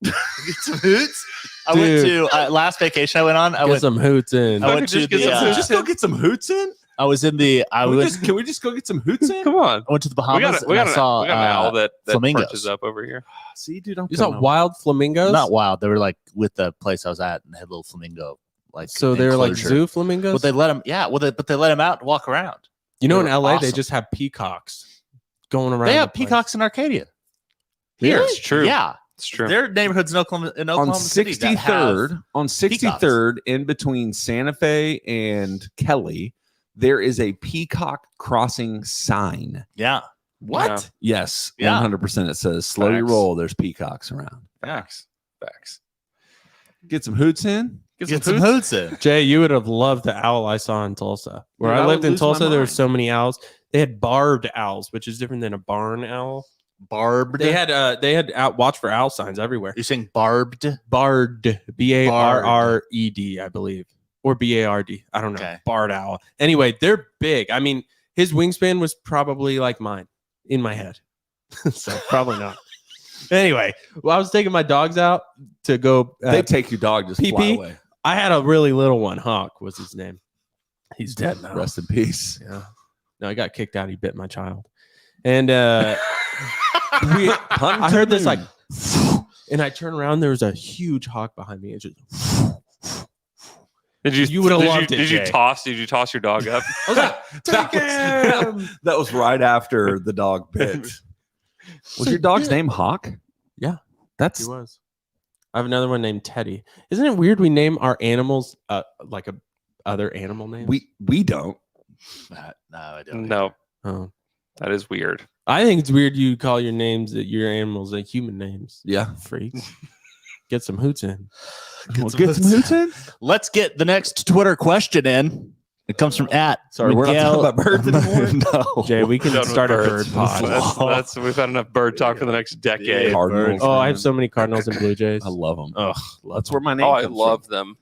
Get some hoots. I went to last vacation I went on. I went some hoots in. I went to just go get some hoots in. I was in the. Can we just go get some hoots in? Come on. I went to the Bahamas. We got an owl that flamingos. perches up over here. See, dude, you saw wild flamingos? Not wild. They were like with the place I was at, and they had little flamingo. Like so, they're like zoo flamingos. But they let them. Yeah. But they let them out and walk around. You know, in LA, they just have peacocks going around. They have peacocks in Arcadia. Here, it's true. Yeah. It's true. Their neighborhoods in Oklahoma City. On 63rd, in between Santa Fe and Kelly, there is a peacock crossing sign. Yeah. What? Yeah. Yes. 100%. It says, slow your roll. There's peacocks around. Facts. Get some hoots in. Get some hoots in. Jay, you would have loved the owl I saw in Tulsa. Where I lived in Tulsa, there were so many owls. They had barbed owls, which is different than a barn owl. Barbed. They had watch for owl signs everywhere. You're saying barbed? Barred. B-A-R-R-E-D, I believe. Or B-A-R-D. I don't know. Okay. Barred owl. Anyway, they're big. I mean, his wingspan was probably like mine in my head. So probably not. Anyway, I was taking my dogs out to go. They take your dog just fly away. I had a really little one. Hawk was his name. He's dead now. Rest in peace. Yeah. No, I got kicked out. He bit my child. And I heard this like, and I turned around. There was a huge hawk behind me. It just. You would have loved it. Did you toss your dog up? I was like, that was right after the dog bit. Was your dog's name Hawk? Yeah, he was. I have another one named Teddy. Isn't it weird we name our animals like a other animal names? We don't. No, I don't. No. Oh, that is weird. I think it's weird you call your animals like human names. Yeah, freaks. get some hoots in. Get some hoots in. Let's get the next Twitter question in. It comes from Sorry, we're not talking about birds anymore. No. Jay, we can Done with start a bird birds. pod. That's we've had enough bird talk for the next decade. Cardinals. Oh, I have so many Cardinals and Blue Jays. I love them. Ugh, That's where my name. Oh, I comes love from. them.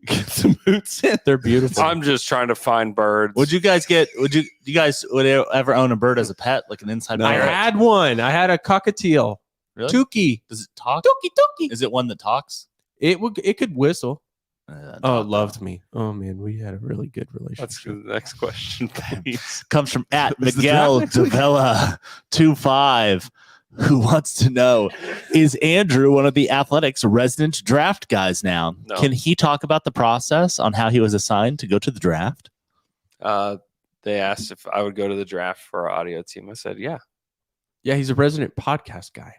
Get some hoots in. They're beautiful. I'm just trying to find birds. Would you guys would ever own a bird as a pet, like an inside I bird? had one. I had a cockatiel. Really? Tukey. Does it talk? Tukey. Is it one that talks? It could whistle. Uh, Oh, it loved me. Oh man, we had a really good relationship. Let's go to the next question, please. Comes from at Is the Miguel draft next week? Davella 25, who wants to know: is Andrew one of the Athletics' resident draft guys now? No. Can he talk about the process on how he was assigned to go to the draft? They asked if I would go to the draft for our audio team. I said, yeah. Yeah, he's a resident podcast guy.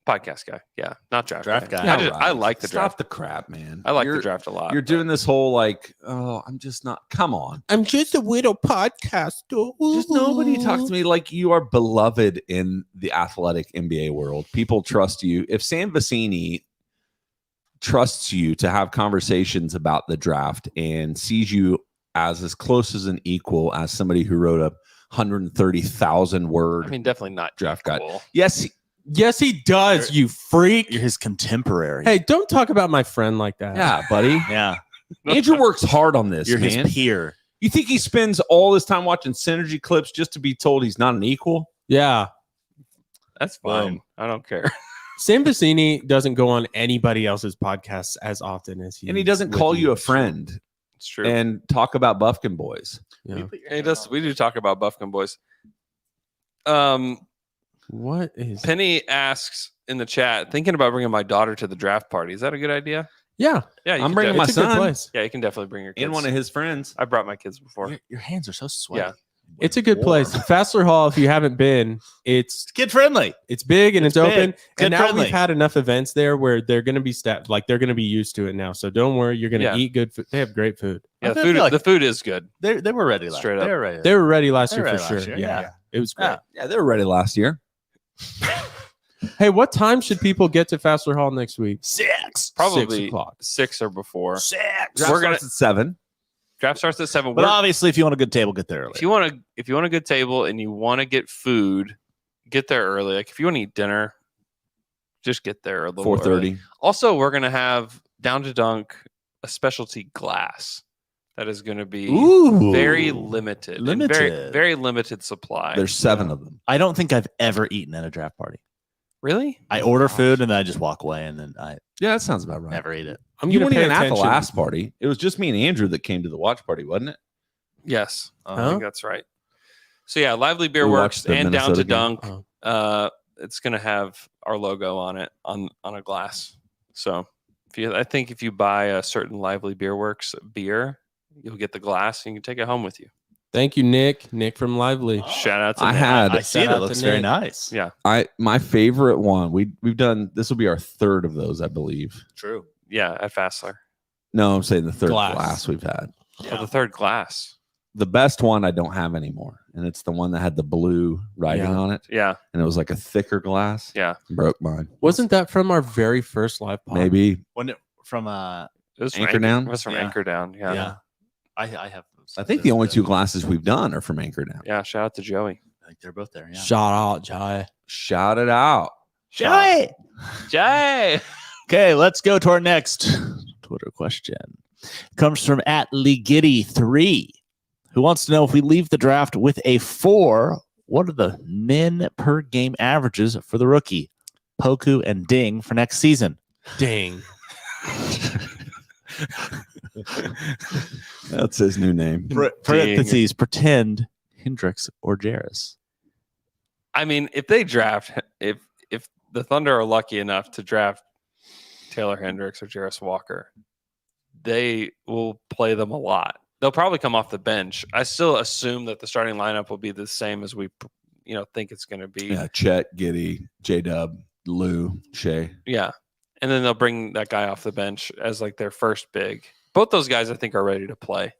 Podcast guy. Yeah. Not draft Draft guy. guy. I like the Stop draft. the crap, man. I like You're- the draft a lot. You're but- doing this whole like, oh, I'm just not. Come on. I'm just a widow podcaster. Just nobody talks to me like you are beloved in the athletic NBA world. People trust you. If Sam Vecini trusts you to have conversations about the draft and sees you as close as an equal as somebody who wrote a 130,000 word I mean, definitely not draft guide. equal. Yes, Yes, he does, you freak. You're his contemporary. Hey, don't talk about my friend like that. yeah, buddy. Yeah. Andrew works hard on this. You're man. his peer. You think he spends all this time watching synergy clips just to be told he's not an equal? Yeah. That's fine. I don't care. Sam Vecini doesn't go on anybody else's podcasts as often as he And he doesn't with call you a friend It's true. and talk about Buffkin boys. Yeah. Hey, we do talk about Buffkin boys. What is Penny asks in the chat, thinking about bringing my daughter to the draft party. Is that a good idea? Yeah. Yeah, you I'm can bringing my It's a good son place. Yeah, you can definitely bring your kids. and one of his friends. I brought my kids before. Your hands are so sweaty. Yeah. It's a good place. Fassler Hall, if you haven't been, it's Kid friendly. it's big and it's, It's open. big. And now Kid-friendly. we've had enough events there where they're going to be like they're going to be used to it now. So don't worry, you're going to Yeah. eat good food. They have great food. Yeah, I the feel food, like- the food is good. They were ready last Straight year. up. They were ready. They were ready last They year were for ready sure. last year, Yeah. yeah. It was great. Yeah. Yeah, they were ready last year. Hey, what time should people get to Fassler Hall next week? 6. Probably 6 o'clock. 6 or before. 6. Draft We're gonna- starts at 7. Draft starts at 7. But We're- obviously, if you want a good table, get there early. if you want a good table and you want to get food, get there early. Like if you want to eat dinner, just get there a little 4:30. early. Also, we're gonna have Down to Dunk a specialty glass that is going to be Ooh. very limited, and very Limited. very limited supply. There's 7 of them. I don't think I've ever eaten at a draft party. Really? I order food and then I just walk away and then I Yeah, that sounds about right. never eat it. I'm You going to weren't pay even at the attention. last party. It was just me and Andrew that came to the watch party, wasn't it? Yes, I Huh? think that's right. So yeah, Lively Beer We Works watched the and Down to Minnesota game. Dunk. Oh. It's going to have our logo on it on a glass. So I think if you buy a certain Lively Beer Works beer, you'll get the glass and you can take it home with you. Thank you, Nick. Nick from Lively. Shout out to I Nick. had I see it. Shout It out looks to very Nick. nice. Yeah. my favorite one. We've done this will be our 3rd of those, I believe. True. Yeah, at Fassler. No, I'm saying the 3rd Glass. glass we've had. Oh, the third glass. The best one I don't have anymore, and it's the one that had the blue writing Yeah. on it, Yeah, and it was like a thicker glass. yeah. Broke mine. Wasn't that from our very first live pod? Maybe When it, from It was from Anchor Down? It was from Yeah. Anchor Down. Yeah. yeah. I have those. I think the only 2 glasses we've done are from Anchor Down. Yeah, shout out to Joey. I think they're both there. Yeah. Shout out, Jai. Shout it out. Joey. Jay. Okay, let's go to our next Twitter question. Comes from at Ligitty3, who wants to know if we leave the draft with a 4, what are the min per game averages for the rookie, Poku and Ding for next season? Dang. That's his new name. Parentheses, pretend Hendricks or Jarris. I mean, if they draft, if the Thunder are lucky enough to draft Taylor Hendricks or Jarris Walker, they will play them a lot. They'll probably come off the bench. I still assume that the starting lineup will be the same as we, think it's going to be. Yeah, Chet, Giddy, J-Dub, Lou, Shea. Yeah. And then they'll bring that guy off the bench as like their first big. Both those guys, I think, are ready to play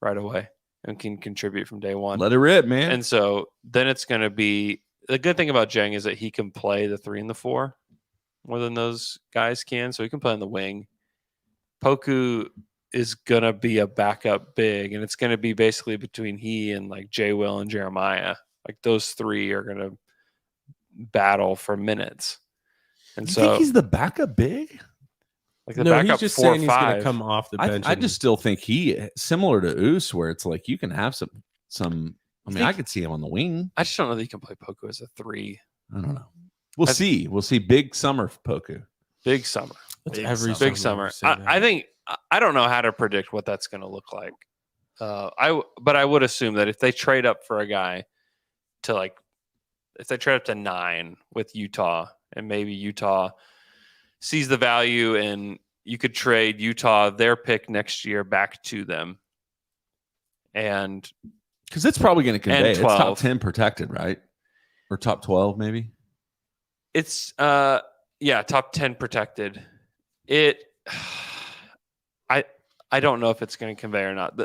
right away and can contribute from day one. Let it rip, man. And so then it's going to be the good thing about Jeng is that he can play the 3 and the 4. more than those guys can, so he can play on the wing. Poku is gonna be a backup big, and it's gonna be basically between he and like Jay Will and Jeremiah. Like those three are gonna battle for minutes. And You think he's the backup big? like the No, backup he's just 4 or saying he's going 5. to come off the bench. I just still think he similar to Oos, where it's like you can have some. I mean, I could see him on the wing. I just don't know that you can play Poku as a 3. I don't know. We'll see. We'll see. Big summer for Poku. Big summer. That's Big every Big summer. I think I don't know how to predict what that's going to look like. But I would assume that if they trade up for a guy to like, if they trade up to 9 with Utah, and maybe Utah sees the value, and you could trade Utah their pick next year back to them, and because it's probably going to convey. It's 12. top 10 protected, right? Or top 12, maybe. it's top 10 protected. I don't know if it's going to convey or not.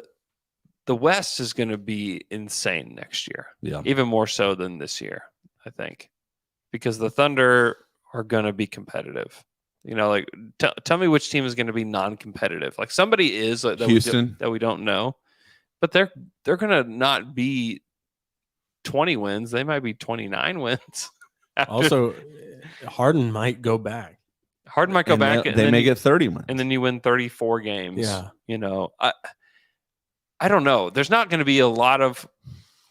The West is going to be insane next year. Yeah. Even more so than this year, I think, because the Thunder are going to be competitive. You know, like tell me which team is going to be non-competitive. Like somebody is that Houston that we don't know, but they're going to not be 20 wins. They might be 29 wins. Also, Harden might go back. Harden might go back. They may get 30 wins. And then you win 34 games. Yeah. You know, I don't know. There's not going to be a lot of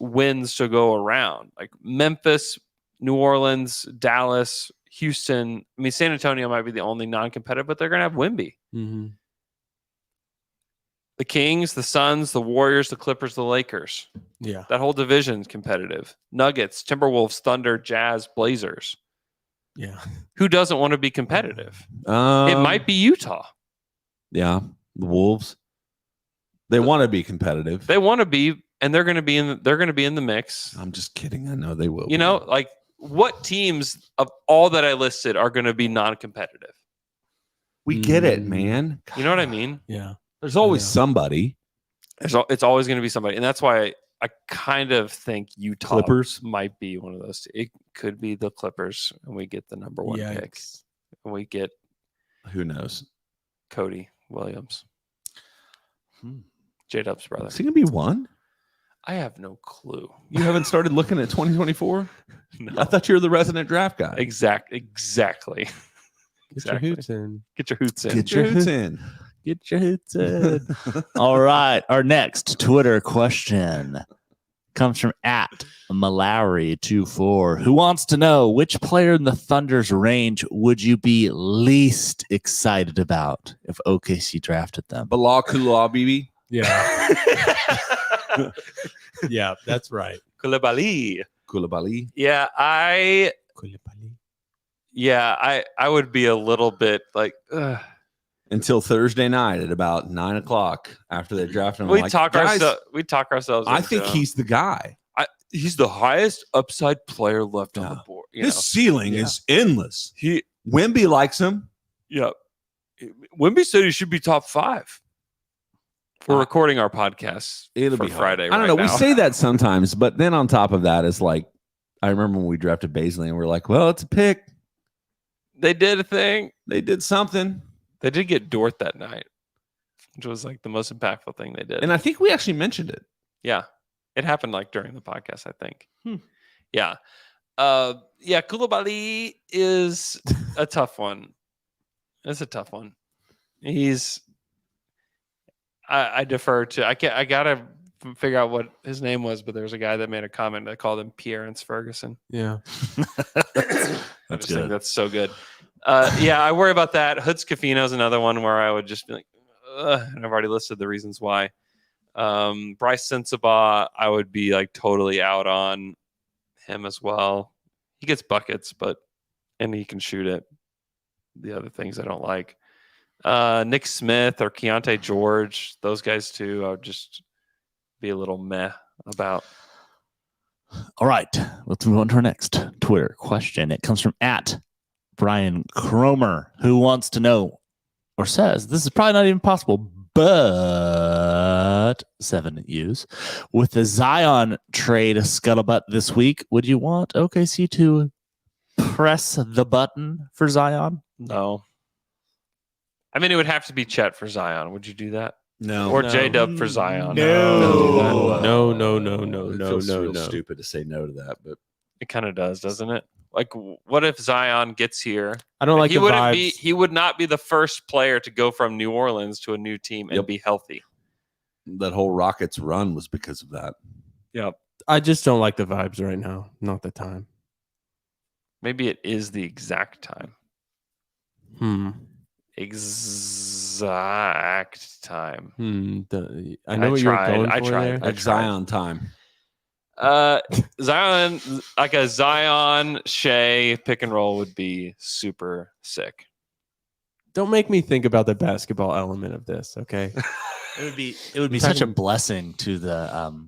wins to go around. Like Memphis, New Orleans, Dallas, Houston. I mean, San Antonio might be the only non-competitive, but they're going to have Wemby. Mm-hmm. The Kings, the Suns, the Warriors, the Clippers, the Lakers. Yeah. That whole division's competitive. Nuggets, Timberwolves, Thunder, Jazz, Blazers. Yeah. Who doesn't want to be competitive? It might be Utah. Yeah. The Wolves. They want to be competitive. They want to be, and they're going to be in the mix. I'm just kidding. I know they will. You know, like what teams of all that I listed are going to be non-competitive? We get it, man. You know what I mean? Yeah. There's always somebody. It's always going to be somebody, and that's why I kind of think Utah Clippers might be one of those. It could be the Clippers, and we get the number 1 pick, and we get who knows Cody Williams, J-Dub's brother. Is he gonna be 1? I have no clue. You haven't started looking at 2024? No. I thought you were the resident draft guy. Exactly. Get your hoots in. Get your hoots in. Get your hoots in. Get your hoots in. All right. Our next Twitter question comes from @Mallory24, who wants to know which player in the Thunder's range would you be least excited about if OKC drafted them? Bilal Koulibaly. Yeah. Yeah, that's right. Koulibaly. Yeah, I would be a little bit like, until Thursday night at about 9:00 after they drafted him. we talk ourselves. I think he's the guy. He's the highest upside player left on the board. His ceiling is endless. Wemby likes him. Yeah. Wemby said he should be top 5. We're recording our podcast It'll for be Friday. I don't know. Now. We say that sometimes, but then on top of that, it's like I remember when we drafted Baisley and we're like, well, it's a pick. They did a thing. They did something. They did get Dort that night, which was like the most impactful thing they did. And I think we actually mentioned it. Yeah. It happened like during the podcast, I think. Yeah. Koulibaly is a tough one. It's a tough one. I defer to, I got to figure out what his name was, but there's a guy that made a comment that called him Pierrance Ferguson. Yeah. I just think that's so good. I worry about that. Hoods Cafino is another one where I would just be like, and I've already listed the reasons why. Bryce Sensabaugh, I would be like totally out on him as well. He gets buckets, and he can shoot it. The other things I don't like. Nick Smith or Keontae George, those guys too, I would just be a little meh about. All right, let's move on to our next Twitter question. It comes from @Brian Cromer, who wants to know or says this is probably not even possible, but 7 U's. With the Zion trade scuttlebutt this week, would you want OKC to press the button for Zion? No. I mean, it would have to be Chet for Zion. Would you do that? No. Or J-Dub for Zion? No. It feels real stupid to say no to that, but It kind of does, doesn't it? Like, what if Zion gets here? I don't like he the wouldn't vibes. be. He would not be the first player to go from New Orleans to a new team and be healthy. that whole Rockets run was because of that. Yep. I just don't like the vibes right now. Not the time. Maybe it is the exact time. Exact time. I know what you're going for there. Like Zion time. Zion, like a Zion Shea pick and roll would be super sick. Don't make me think about the basketball element of this, okay? It would be such a blessing to the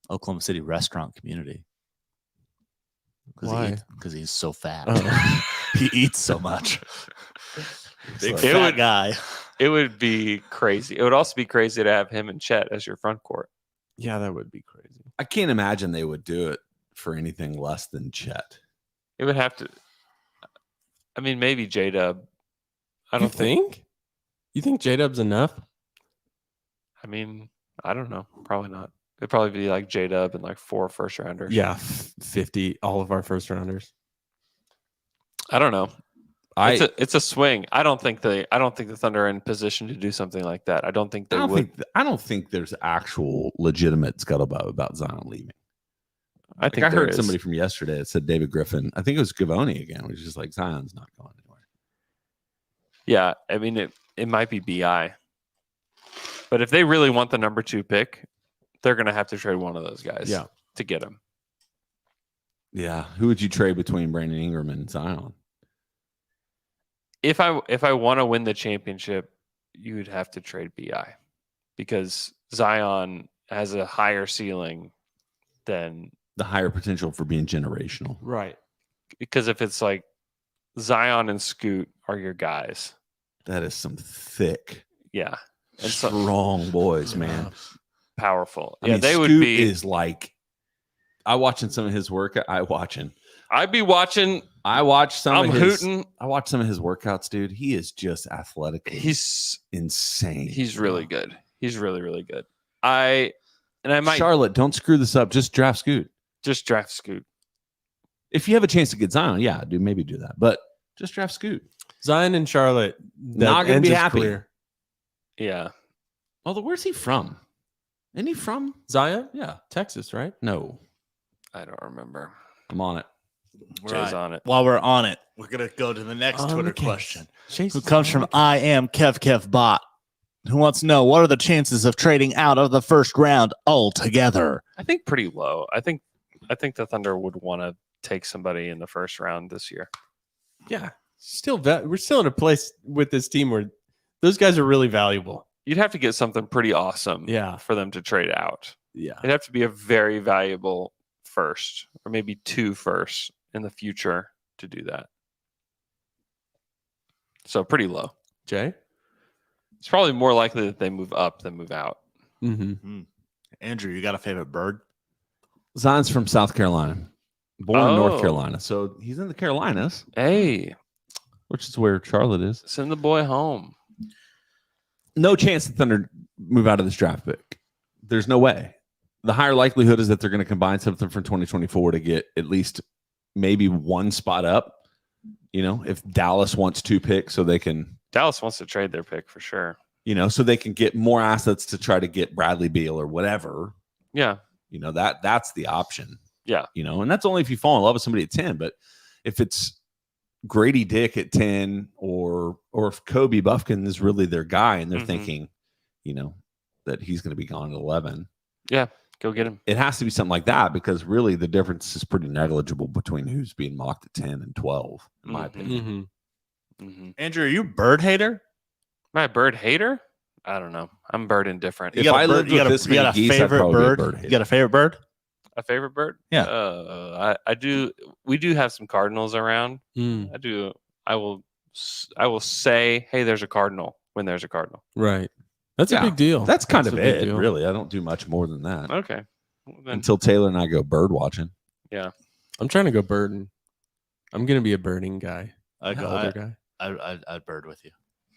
Oklahoma City restaurant community. Why? Because he's so fat. Oh. He eats so much. Big It fat would- guy. It would be crazy. It would also be crazy to have him and Chet as your front court. Yeah, that would be crazy. I can't imagine they would do it for anything less than Chet. It would have to. I mean, maybe J-Dub. I don't think. You think J-Dub's enough? I mean, I don't know. Probably not. It'd probably be like J-Dub and like 4 first rounders. Yeah, 50. All of our first rounders. I don't know. It's a swing. I don't think the Thunder are in position to do something like that. I don't think they would. I don't think there's actual legitimate scuttlebutt about Zion leaving. I think I heard is. somebody from yesterday that said David Griffin. I think it was Gavoni again, which is like Zion's not going anywhere. Yeah, I mean it might be BI, but if they really want the number 2 pick, they're going to have to trade one of those guys. To get him. Yeah, who would you trade between Brandon Ingram and Zion? If I want to win the championship, you would have to trade BI because Zion has a higher ceiling than The higher potential for being generational. Right. Because if it's like Zion and Scoot are your guys. That is some thick, and strong boys, man. Powerful. I mean, they Scoot would be. is like, I watching some of his work. I'd be watching. I watched some I'm of his. hooting. I watched some of his workouts, dude. He is just athletic. He's insane. He's really good. He's really, really good. I might Charlotte, don't screw this up. Just draft Scoot. just draft Scoot. If you have a chance to get Zion, yeah, maybe do that. But just draft Scoot. Zion and Charlotte. Not gonna be happy. Career. Yeah. Although, where's he from? Isn't he from Zion? Yeah, Texas, right? No, I don't remember. I'm on it. Jay's on it. While we're on it, we're gonna go to the next On Twitter the case. question. Chase Who is comes on from the case. I am Kev Bot, who wants to know what are the chances of trading out of the first round altogether? I think pretty low. I think the Thunder would want to take somebody in the first round this year. Yeah. We're still in a place with this team where those guys are really valuable. You'd have to get something pretty awesome Yeah. for them to trade out. Yeah. It'd have to be a very valuable first or maybe 2 firsts in the future to do that. So pretty low. Jay? It's probably more likely that they move up than move out. Mm-hmm. Andrew, you got a favorite bird? Zion's from South Carolina, born in North Oh. Carolina, so he's in the Carolinas, Hey, which is where Charlotte is. send the boy home. No chance the Thunder move out of this draft pick. There's no way. The higher likelihood is that they're going to combine something from 2024 to get at least maybe 1 spot up. You know, if Dallas wants 2 picks, so they can, Dallas wants to trade their pick for sure. so they can get more assets to try to get Bradley Beal or whatever. Yeah. That's the option. Yeah. And that's only if you fall in love with somebody at 10. But if it's Grady Dick at 10 or if Kobe Buffkin is really their guy and they're Mhm. thinking, that he's going to be gone at 11, Yeah. Go get him. it has to be something like that because really the difference is pretty negligible between who's being mocked at 10 and 12, in my Mhm. opinion. Mm-hmm. Andrew, are you a bird hater? Am I a bird hater? I don't know. I'm bird indifferent. If got a I bird- lived you with got a- this you got many a geese, I'd favorite probably be a bird? bird You hater. got a favorite bird? A favorite bird? Yeah. I do. We do have some cardinals around. Mm, I do. I will say, hey, there's a cardinal when there's a cardinal. right. That's Yeah, a big deal. That's kind That's of a big it, deal. really. I don't do much more than that Okay. Well, then, until Taylor and I go bird watching. I'm trying to go birding. I'm gonna be a birding guy. I'd go. Older guy. I'd bird with you.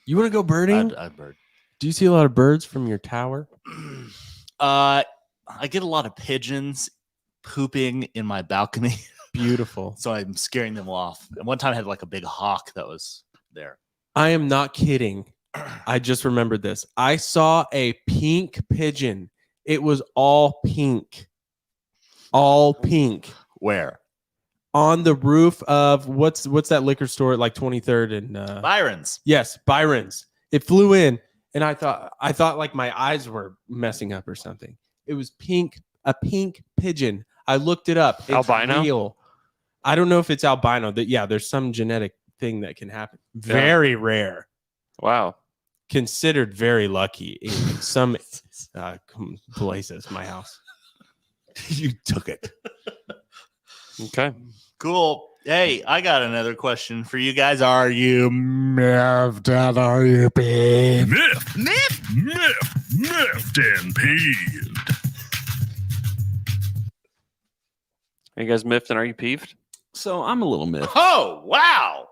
You want to go birding? I'd bird. Do you see a lot of birds from your tower? I get a lot of pigeons pooping in my balcony. Beautiful. So I'm scaring them off. And one time I had like a big hawk that was there. I am not kidding. I just remembered this. I saw a pink pigeon. It was all pink. All pink. Where? On the roof of what's that liquor store at like 23rd and Byron's. Yes, Byron's. It flew in, and I thought like my eyes were messing up or something. It was pink, a pink pigeon. I looked it up. It's albino. real. I don't know if it's albino. There's some genetic thing that can happen. Very rare. Wow. Considered very lucky in some places. My house. You took it. Okay. Cool. Hey, I got another question for you guys. Are you miffed and are you peeved? Miffed and peeved. Are you guys miffed and are you peeved? So I'm a little miffed. Oh, wow.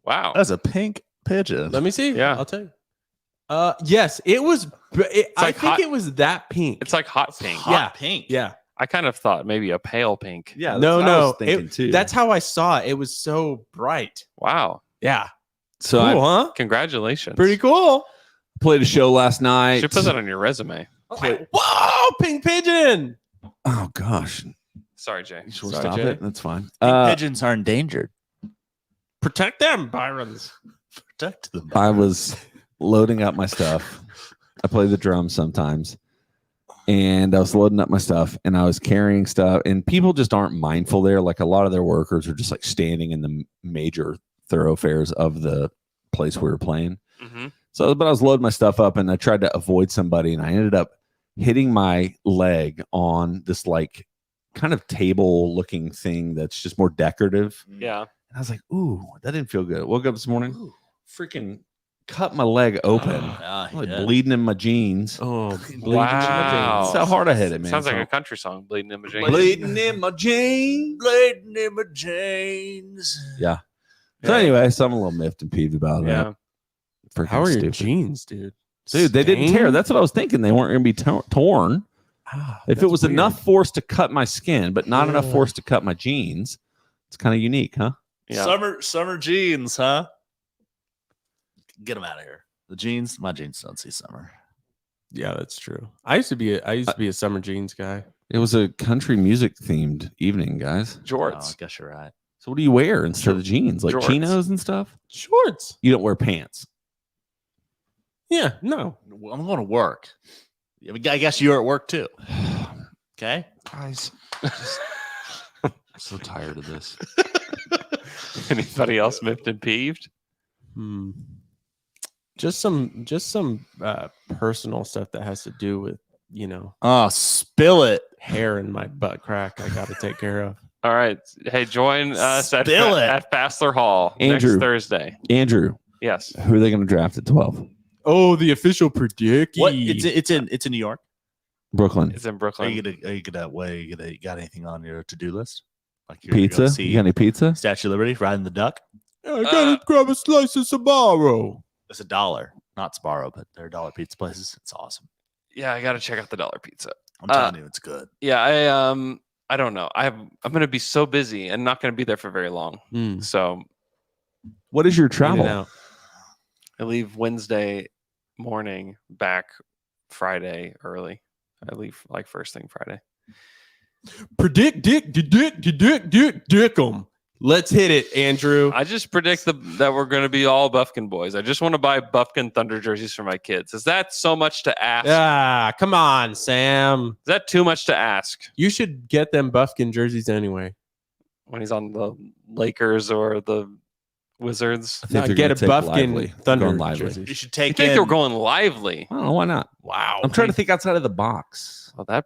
Wow. That's a pink pigeon. Let me see. Yeah. I'll tell you. Yes, it was. I think it was that pink. It's like hot pink. Hot pink. Yeah. I kind of thought maybe a pale pink. Yeah. No. That's what I was thinking too. That's how I saw it. It was so bright. Wow. Yeah. So Cool, I huh? Congratulations. Pretty cool. played a show last You night. should put that on your resume. Whoa, pink pigeon. Oh gosh. Sorry, Jay. You should Sorry, stop Jay. it. That's fine. Pink pigeons are endangered. Protect them, Byron's. Protect them. I was loading up my stuff. I play the drums sometimes. And I was loading up my stuff and I was carrying stuff. And people just aren't mindful there. Like a lot of their workers are just like standing in the major thoroughfares of the place we were playing. Mm-hmm. So, but I was loading my stuff up and I tried to avoid somebody and I ended up hitting my leg on this like kind of table looking thing that's just more decorative. Yeah. And I was like, ooh, that didn't feel good. Woke up this morning, freaking cut my leg open, like bleeding in my jeans. Oh, Wow. That's how hard I hit it, man. Sounds like a country song, Bleeding in My Jeans. bleeding in my jeans. Bleeding in my jeans. Yeah. So anyway, so I'm a little miffed and peeved about Yeah. that. Freaking How are your stupid. jeans, dude? Dude, they didn't tear. Stained? That's what I was thinking. They weren't going to be torn. If it that's was weird. enough force to cut my skin, but not enough Yeah. force to cut my jeans, it's kind of unique, huh? Yeah. Summer jeans, huh? Get them out of here. The jeans, my jeans don't see summer. Yeah, that's true. I used to be a summer jeans guy. It was a country music themed evening, guys. Oh, I Jorts. guess you're right. So what do you wear instead of jeans? Like Jorts. chinos and stuff? Shorts. You don't wear pants. Yeah, no. Well, I'm going to work. I guess you're at work too. Okay. Guys, I'm so tired of this. Anybody else miffed and peeved? Just some personal stuff that has to do with, Oh, spill it. hair in my butt crack I got to take care of. All right. Hey, join us at Spill it. Fassler Hall Andrew. next Thursday. Andrew, Yes. who are they going to draft at 12? Oh, the official prediction. What? It's in New York. Brooklyn. It's in Are Brooklyn. you got anything on your to-do list? Like you're Pizza? gonna see You got any pizza? Statue of Liberty, riding the duck. I gotta grab a slice of Sbarro. It's $1, not Sbarro, but they're $1 pizza places. It's awesome. Yeah, I got to check out the Dollar Pizza. I'm telling you, it's good. Yeah, I don't know. I'm going to be so busy and not going to be there for very long. So What is your In and travel? out. I leave Wednesday morning, back Friday early. I leave like first thing Friday. Predict dick 'em. Let's hit it, Andrew. I just predict that we're going to be all Buffkin boys. I just want to buy Buffkin Thunder jerseys for my kids. Is that so much to ask? Ah, come on, Sam. Is that too much to ask You should get them Buffkin jerseys anyway. when he's on the Lakers or the Wizards? I think they're Get gonna a take Buffkin Lively. Thunder Going Lively. jersey. You should You take think in. they were going lively? I don't know. Why not? Wow. I'm trying to think outside of the box. Well, that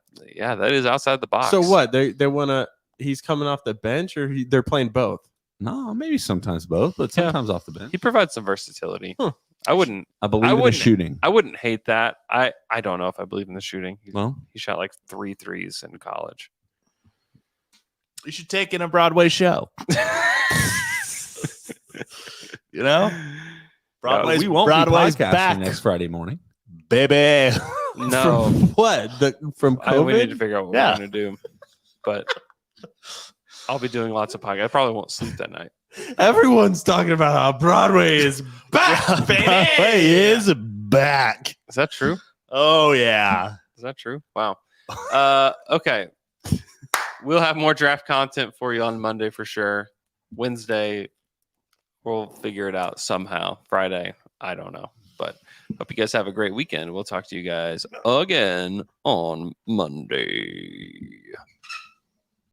is outside the box. So what? They want to. He's coming off the bench, or they're playing both. No, maybe sometimes both, but Yeah. sometimes off the bench. He provides some versatility. Huh. I wouldn't I believe in the wouldn't- shooting. I wouldn't hate that. I don't know if I believe in the shooting. Well, He shot like 3 threes in college. You should take in a Broadway show. You know, Broadway's, we won't Broadway's be podcasting back next Friday morning. baby. No. From what? From We need to COVID? figure out what we're going to do. But I'll be doing lots of podcasts. I probably won't sleep that night. Everyone's talking about how Broadway is back, baby. Broadway is back. Is that true? Oh yeah. Is that true? Wow. Okay. We'll have more draft content for you on Monday for sure. Wednesday, we'll figure it out somehow. Friday, I don't know. But hope you guys have a great weekend. We'll talk to you guys again on Monday.